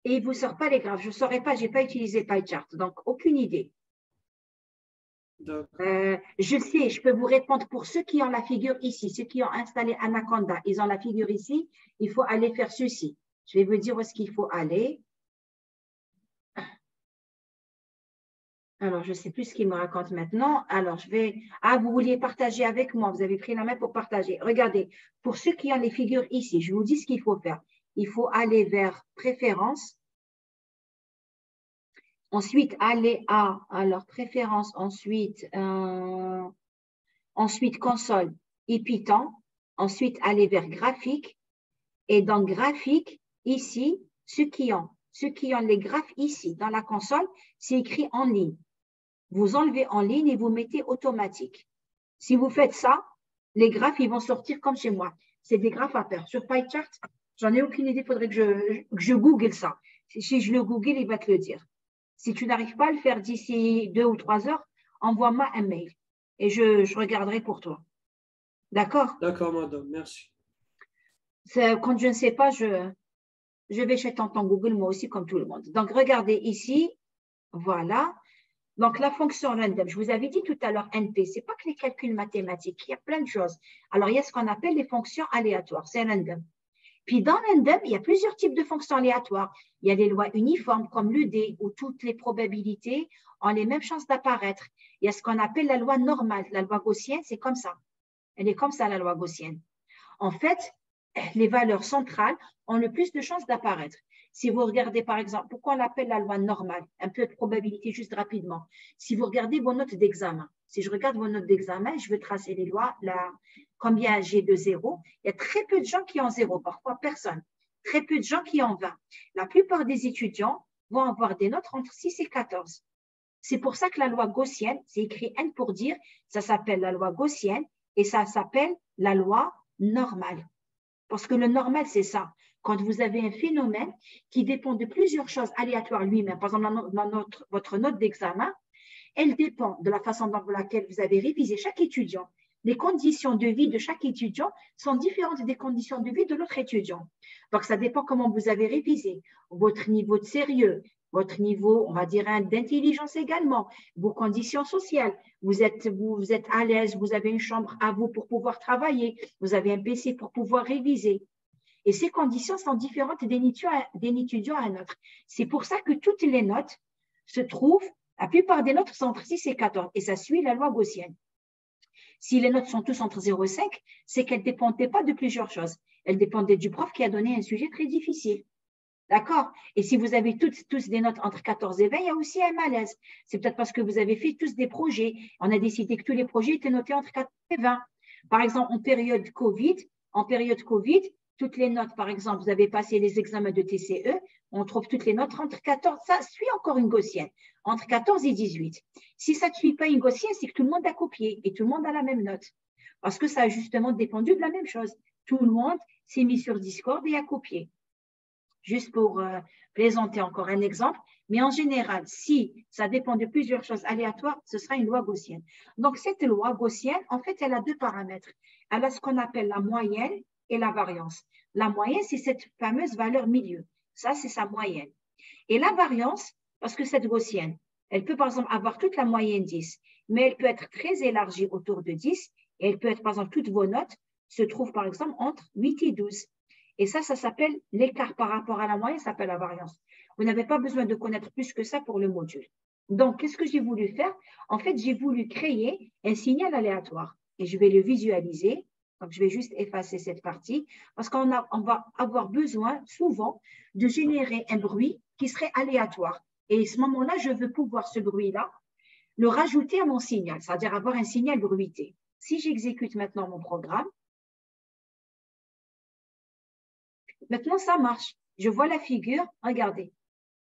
Et il ne vous sort pas les graphes. Je ne saurais pas, je n'ai pas utilisé PyChart, donc aucune idée. Je sais, je peux vous répondre pour ceux qui ont la figure ici, ceux qui ont installé Anaconda, ils ont la figure ici, il faut aller faire ceci. Je vais vous dire où est-ce qu'il faut aller. Alors, je ne sais plus ce qu'il me raconte maintenant. Alors, je vais... Ah, vous vouliez partager avec moi. Vous avez pris la main pour partager. Regardez, pour ceux qui ont les figures ici, je vous dis ce qu'il faut faire. Il faut aller vers Préférences. Ensuite, aller à alors Préférences. Ensuite Console et Python. Ensuite, aller vers Graphique. Et dans Graphique, ici, ceux qui ont les graphes ici, dans la console, c'est écrit en ligne. Vous enlevez en ligne et vous mettez automatique. Si vous faites ça, les graphes, ils vont sortir comme chez moi. C'est des graphes à faire. Sur PyChart, j'en ai aucune idée, il faudrait que je google ça. Si je le google, il va te le dire. Si tu n'arrives pas à le faire d'ici 2 ou 3 heures, envoie-moi un mail et je regarderai pour toi. D'accord? D'accord, madame, merci. Quand je ne sais pas, je vais chez tonton Google, moi aussi, comme tout le monde. Donc, regardez ici, voilà. Donc, la fonction random, je vous avais dit tout à l'heure, NP, ce n'est pas que les calculs mathématiques, il y a plein de choses. Alors, il y a ce qu'on appelle les fonctions aléatoires, c'est random. Puis, dans random, il y a plusieurs types de fonctions aléatoires. Il y a les lois uniformes, comme l'UD, où toutes les probabilités ont les mêmes chances d'apparaître. Il y a ce qu'on appelle la loi normale. La loi gaussienne, c'est comme ça. Elle est comme ça, la loi gaussienne. En fait, les valeurs centrales ont le plus de chances d'apparaître. Si vous regardez, par exemple, pourquoi on l'appelle la loi normale? Un peu de probabilité, juste rapidement. Si vous regardez vos notes d'examen, si je regarde vos notes d'examen, je veux tracer les lois, combien j'ai de 0, il y a très peu de gens qui ont 0, parfois personne. Très peu de gens qui ont 20. La plupart des étudiants vont avoir des notes entre 6 et 14. C'est pour ça que la loi gaussienne, c'est écrit N pour dire, ça s'appelle la loi gaussienne et ça s'appelle la loi normale. Parce que le normal, c'est ça. Quand vous avez un phénomène qui dépend de plusieurs choses aléatoires lui-même, par exemple, votre note d'examen, elle dépend de la façon dans laquelle vous avez révisé chaque étudiant. Les conditions de vie de chaque étudiant sont différentes des conditions de vie de l'autre étudiant. Donc, ça dépend comment vous avez révisé, votre niveau de sérieux, votre niveau, on va dire, d'intelligence également, vos conditions sociales. Vous êtes à l'aise, vous avez une chambre à vous pour pouvoir travailler, vous avez un PC pour pouvoir réviser. Et ces conditions sont différentes d'un étudiant à un autre. C'est pour ça que toutes les notes se trouvent, la plupart des notes sont entre 6 et 14, et ça suit la loi gaussienne. Si les notes sont tous entre 0 et 5, c'est qu'elles ne dépendaient pas de plusieurs choses. Elles dépendaient du prof qui a donné un sujet très difficile. D'accord? Et si vous avez tous des notes entre 14 et 20, il y a aussi un malaise. C'est peut-être parce que vous avez fait tous des projets. On a décidé que tous les projets étaient notés entre 14 et 20. Par exemple, en période Covid, toutes les notes, par exemple, vous avez passé les examens de TCE, on trouve toutes les notes entre 14, ça suit encore une gaussienne, entre 14 et 18. Si ça ne suit pas une gaussienne, c'est que tout le monde a copié et tout le monde a la même note. Parce que ça a justement dépendu de la même chose. Tout le monde s'est mis sur Discord et a copié. Juste pour plaisanter encore un exemple, mais en général, si ça dépend de plusieurs choses aléatoires, ce sera une loi gaussienne. Donc, cette loi gaussienne, en fait, elle a deux paramètres. Elle a ce qu'on appelle la moyenne et la variance. La moyenne, c'est cette fameuse valeur milieu. Ça, c'est sa moyenne. Et la variance, parce que cette gaussienne, elle peut, par exemple, avoir toute la moyenne 10, mais elle peut être très élargie autour de 10, et elle peut être, par exemple, toutes vos notes se trouvent, par exemple, entre 8 et 12. Et ça s'appelle l'écart par rapport à la moyenne, ça s'appelle la variance. Vous n'avez pas besoin de connaître plus que ça pour le module. Donc, qu'est-ce que j'ai voulu faire? En fait, j'ai voulu créer un signal aléatoire et je vais le visualiser. Donc, je vais juste effacer cette partie parce qu'on va avoir besoin souvent de générer un bruit qui serait aléatoire. Et à ce moment-là, je veux pouvoir ce bruit-là le rajouter à mon signal, c'est-à-dire avoir un signal bruité. Si j'exécute maintenant mon programme, maintenant, ça marche. Je vois la figure. Regardez.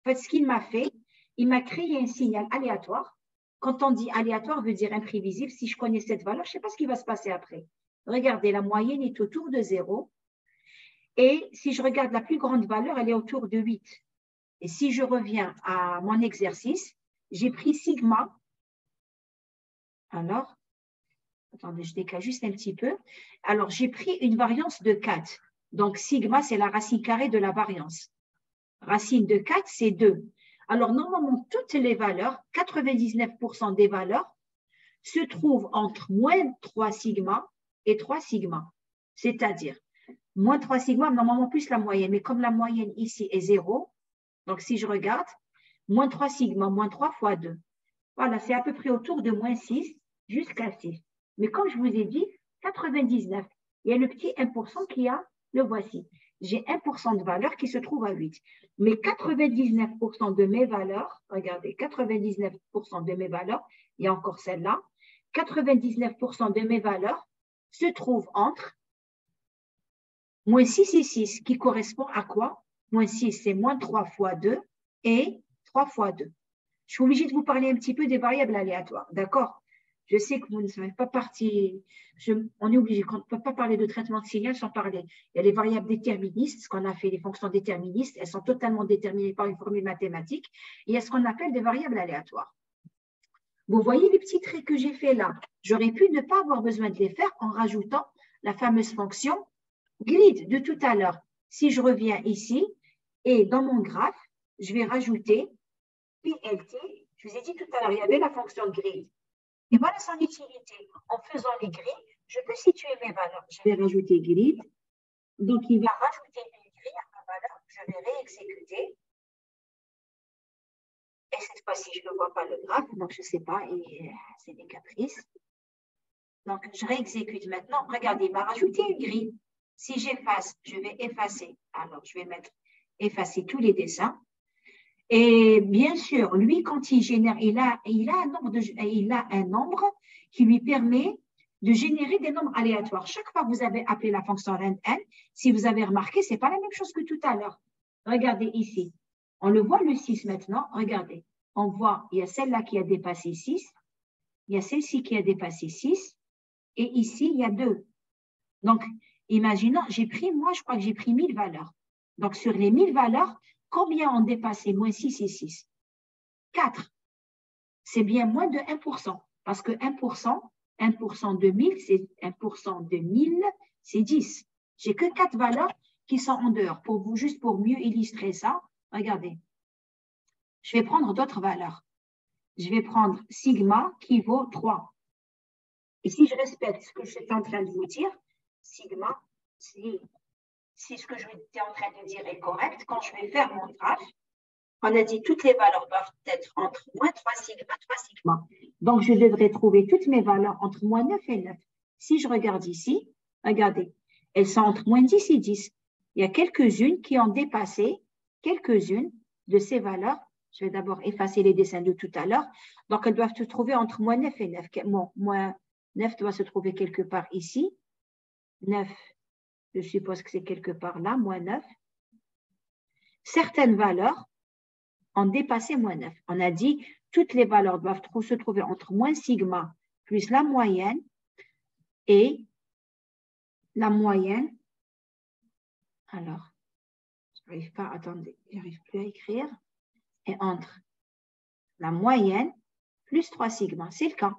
En fait, ce qu'il m'a fait, il m'a créé un signal aléatoire. Quand on dit aléatoire, veut dire imprévisible. Si je connais cette valeur, je ne sais pas ce qui va se passer après. Regardez, la moyenne est autour de 0. Et si je regarde la plus grande valeur, elle est autour de 8. Et si je reviens à mon exercice, j'ai pris sigma. Alors, attendez, je décale juste un petit peu. Alors, j'ai pris une variance de 4. Donc, sigma, c'est la racine carrée de la variance. Racine de 4, c'est 2. Alors, normalement, toutes les valeurs, 99% des valeurs, se trouvent entre moins 3 sigma et 3 sigma. C'est-à-dire, moins 3 sigma, normalement plus la moyenne. Mais comme la moyenne ici est 0, donc si je regarde, moins 3 sigma, moins 3 fois 2. Voilà, c'est à peu près autour de moins 6 jusqu'à 6. Mais comme je vous ai dit, 99, il y a le petit 1% qui a, le voici. J'ai 1% de valeur qui se trouve à 8. Mais 99% de mes valeurs, regardez, 99% de mes valeurs, il y a encore celle-là, 99% de mes valeurs se trouvent entre moins 6 et 6, qui correspond à quoi? Moins 6, c'est moins 3 fois 2 et 3 fois 2. Je suis obligée de vous parler un petit peu des variables aléatoires, d'accord? Je sais que vous ne savez pas partie, on est obligé, on ne peut pas parler de traitement de signal sans parler. Il y a les variables déterministes, ce qu'on a fait, les fonctions déterministes, elles sont totalement déterminées par une formule mathématique. Et il y a ce qu'on appelle des variables aléatoires. Vous voyez les petits traits que j'ai fait là? J'aurais pu ne pas avoir besoin de les faire en rajoutant la fameuse fonction grid de tout à l'heure. Si je reviens ici, et dans mon graphe, je vais rajouter PLT. Je vous ai dit tout à l'heure, il y avait la fonction grid. Et voilà son utilité. En faisant les grilles, je peux situer mes valeurs. Je vais rajouter grid. Donc, il va rajouter une grille à ma valeur. Je vais réexécuter. Et cette fois-ci, je ne vois pas le graphe, donc je ne sais pas, et c'est des caprices. Donc, je réexécute maintenant. Regardez, il m'a rajouté une grille. Si j'efface, je vais effacer. Alors, je vais mettre effacer tous les dessins. Et bien sûr, lui, quand il génère, il a un nombre qui lui permet de générer des nombres aléatoires. Chaque fois que vous avez appelé la fonction rand n, si vous avez remarqué, ce n'est pas la même chose que tout à l'heure. Regardez ici. On le voit le 6 maintenant. Regardez. On voit, il y a celle-là qui a dépassé 6. Il y a celle-ci qui a dépassé 6. Et ici, il y a 2. Donc, imaginons, moi, je crois que j'ai pris 1000 valeurs. Donc, sur les 1000 valeurs, combien ont dépassé moins 6 et 6? 4. C'est bien moins de 1%. Parce que 1% de 1000, c'est 1% de 1000, c'est 10. J'ai que 4 valeurs qui sont en dehors. Juste pour mieux illustrer ça, regardez. Je vais prendre d'autres valeurs. Je vais prendre sigma qui vaut 3. Et si je respecte ce que je suis en train de vous dire, sigma, si ce que je suis en train de dire est correct, quand je vais faire mon graphe, on a dit toutes les valeurs doivent être entre moins 3 sigma, 3 sigma. Donc, je devrais trouver toutes mes valeurs entre moins 9 et 9. Si je regarde ici, regardez, elles sont entre moins 10 et 10. Il y a quelques-unes qui ont dépassé quelques-unes de ces valeurs. Je vais d'abord effacer les dessins de tout à l'heure. Donc, elles doivent se trouver entre moins 9 et 9. Bon, moins 9 doit se trouver quelque part ici. 9, je suppose que c'est quelque part là, moins 9. Certaines valeurs ont dépassé moins 9. On a dit toutes les valeurs doivent se trouver entre moins sigma plus la moyenne et la moyenne. Alors, je n'arrive pas, attendez, je n'arrive plus à écrire. Et entre la moyenne plus 3 sigma. C'est le cas.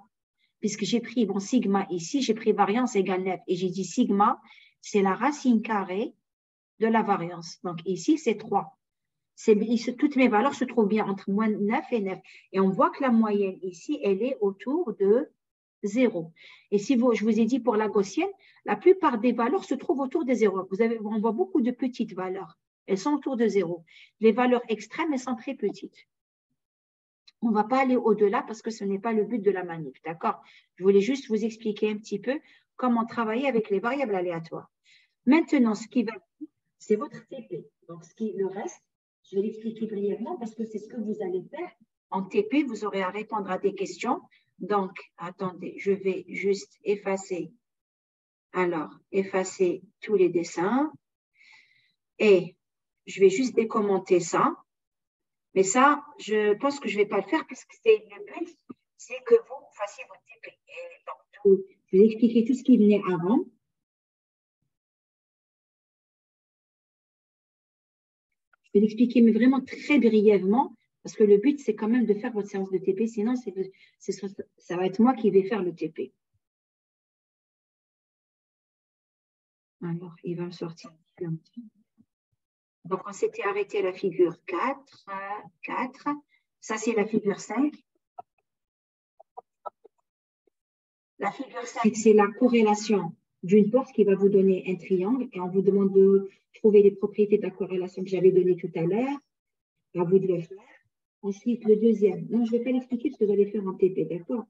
Puisque j'ai pris mon sigma ici, j'ai pris variance égale 9. Et j'ai dit sigma, c'est la racine carrée de la variance. Donc ici, c'est 3. Toutes mes valeurs se trouvent bien entre moins 9 et 9. Et on voit que la moyenne ici, elle est autour de 0. Et si je vous ai dit pour la gaussienne, la plupart des valeurs se trouvent autour de 0. On voit beaucoup de petites valeurs. Elles sont autour de 0. Les valeurs extrêmes, elles sont très petites. On ne va pas aller au-delà parce que ce n'est pas le but de la manip, d'accord? Je voulais juste vous expliquer un petit peu comment travailler avec les variables aléatoires. Maintenant, ce qui va, c'est votre TP. Donc, le reste, je vais l'expliquer brièvement parce que c'est ce que vous allez faire. En TP, vous aurez à répondre à des questions. Donc, attendez, je vais juste effacer. Alors, effacer tous les dessins. Et je vais juste décommenter ça. Mais ça, je pense que je ne vais pas le faire parce que le but, c'est que vous fassiez votre TP. Et donc, je vais expliquer tout ce qui venait avant. Je vais l'expliquer, mais vraiment très brièvement, parce que le but, c'est quand même de faire votre séance de TP. Sinon, ça va être moi qui vais faire le TP. Alors, il va me sortir. Donc, on s'était arrêté à la figure 4. Ça, c'est la figure 5. La figure 5, c'est la corrélation d'une porte qui va vous donner un triangle et on vous demande de trouver les propriétés de la corrélation que j'avais donnée tout à l'heure. À vous de le faire. Ensuite, le deuxième. Non, je ne vais pas l'expliquer parce que vous allez faire en TP, d'accord?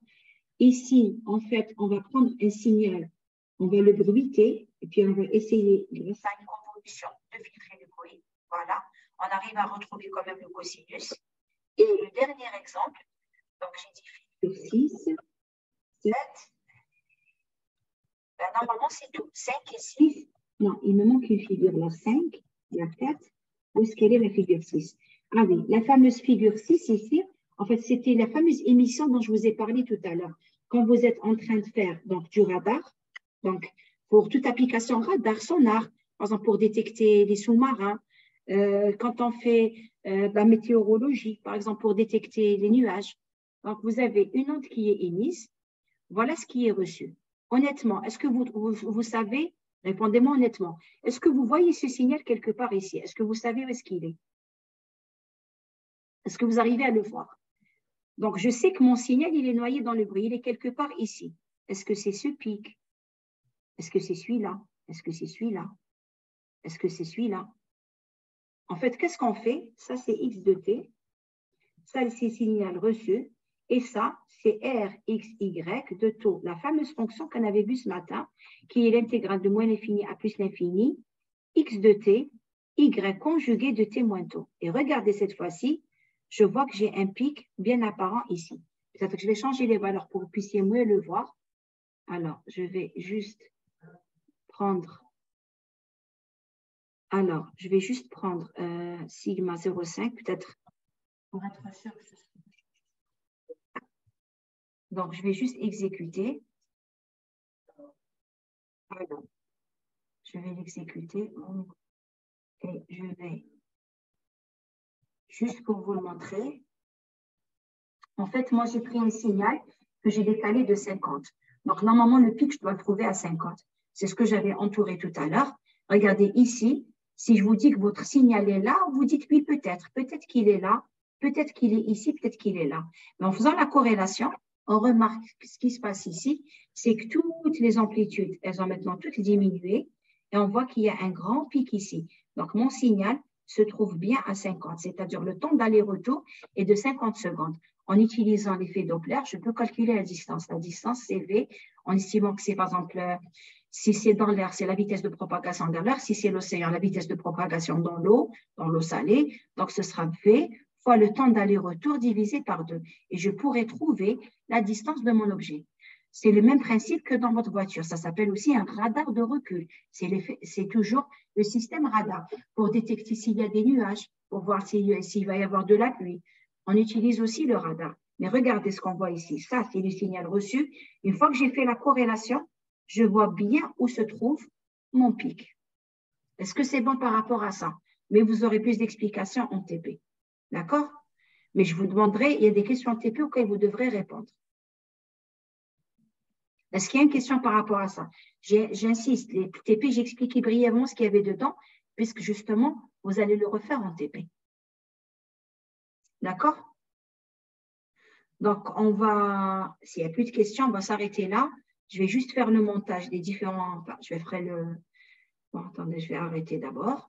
Ici, en fait, on va prendre un signal, on va le bruiter et puis on va essayer, grâce à une convolution, de filtrer le bruit. Voilà, on arrive à retrouver quand même le cosinus. Et le dernier exemple, donc j'ai dit figure 6, 7. Ben, normalement, c'est tout. 5 et 6. Non, il me manque une figure, la 5, la 4. Où est-ce qu'elle est la figure 6? Ah oui, la fameuse figure 6 ici, en fait, c'était la fameuse émission dont je vous ai parlé tout à l'heure. Quand vous êtes en train de faire donc, du radar, donc pour toute application radar, sonar, par exemple pour détecter les sous-marins, quand on fait de la météorologie, par exemple pour détecter les nuages. Donc, vous avez une onde qui est émise, voilà ce qui est reçu. Honnêtement, est-ce que vous savez, répondez-moi honnêtement, est-ce que vous voyez ce signal quelque part ici? Est-ce que vous savez où est-ce qu'il est? Est-ce que vous arrivez à le voir? Donc, je sais que mon signal, il est noyé dans le bruit. Il est quelque part ici. Est-ce que c'est ce pic? Est-ce que c'est celui-là? Est-ce que c'est celui-là? Est-ce que c'est celui-là? En fait, qu'est-ce qu'on fait? Ça, c'est x de t. Ça, c'est signal reçu. Et ça, c'est r, x, y de taux. La fameuse fonction qu'on avait vue ce matin, qui est l'intégrale de moins l'infini à plus l'infini, x de t, y conjugué de t moins taux. Et regardez cette fois-ci, je vois que j'ai un pic bien apparent ici. Peut-être que je vais changer les valeurs pour que vous puissiez mieux le voir. Alors, je vais juste prendre sigma 0,5, peut-être pour être sûr que ce soit. Donc, je vais juste exécuter. Alors, je vais l'exécuter et je vais, juste pour vous le montrer, en fait, moi, j'ai pris un signal que j'ai décalé de 50. Donc, normalement, le pic, je dois le trouver à 50. C'est ce que j'avais entouré tout à l'heure. Regardez ici, si je vous dis que votre signal est là, vous dites oui, peut-être. Peut-être qu'il est là, peut-être qu'il est ici, peut-être qu'il est là. Mais en faisant la corrélation, on remarque que ce qui se passe ici, c'est que toutes les amplitudes, elles ont maintenant toutes diminué et on voit qu'il y a un grand pic ici. Donc, mon signal se trouve bien à 50, c'est-à-dire le temps d'aller-retour est de 50 secondes. En utilisant l'effet Doppler, je peux calculer la distance. La distance, c'est V, en estimant que c'est par exemple Si c'est dans l'air, c'est la vitesse de propagation dans l'air. Si c'est l'océan, la vitesse de propagation dans l'eau salée. Donc, ce sera V fois le temps d'aller-retour divisé par 2. Et je pourrai trouver la distance de mon objet. C'est le même principe que dans votre voiture. Ça s'appelle aussi un radar de recul. C'est toujours le système radar pour détecter s'il y a des nuages, pour voir s'il va y avoir de la pluie. On utilise aussi le radar. Mais regardez ce qu'on voit ici. Ça, c'est le signal reçu. Une fois que j'ai fait la corrélation, je vois bien où se trouve mon pic. Est-ce que c'est bon par rapport à ça? Mais vous aurez plus d'explications en TP. D'accord? Mais je vous demanderai, il y a des questions en TP auxquelles vous devrez répondre. Est-ce qu'il y a une question par rapport à ça? J'insiste, les TP, j'ai expliqué brièvement ce qu'il y avait dedans, puisque justement, vous allez le refaire en TP. D'accord? Donc, s'il n'y a plus de questions, on va s'arrêter là. Je vais juste faire le montage des différents, je vais faire le, bon, attendez, je vais arrêter d'abord.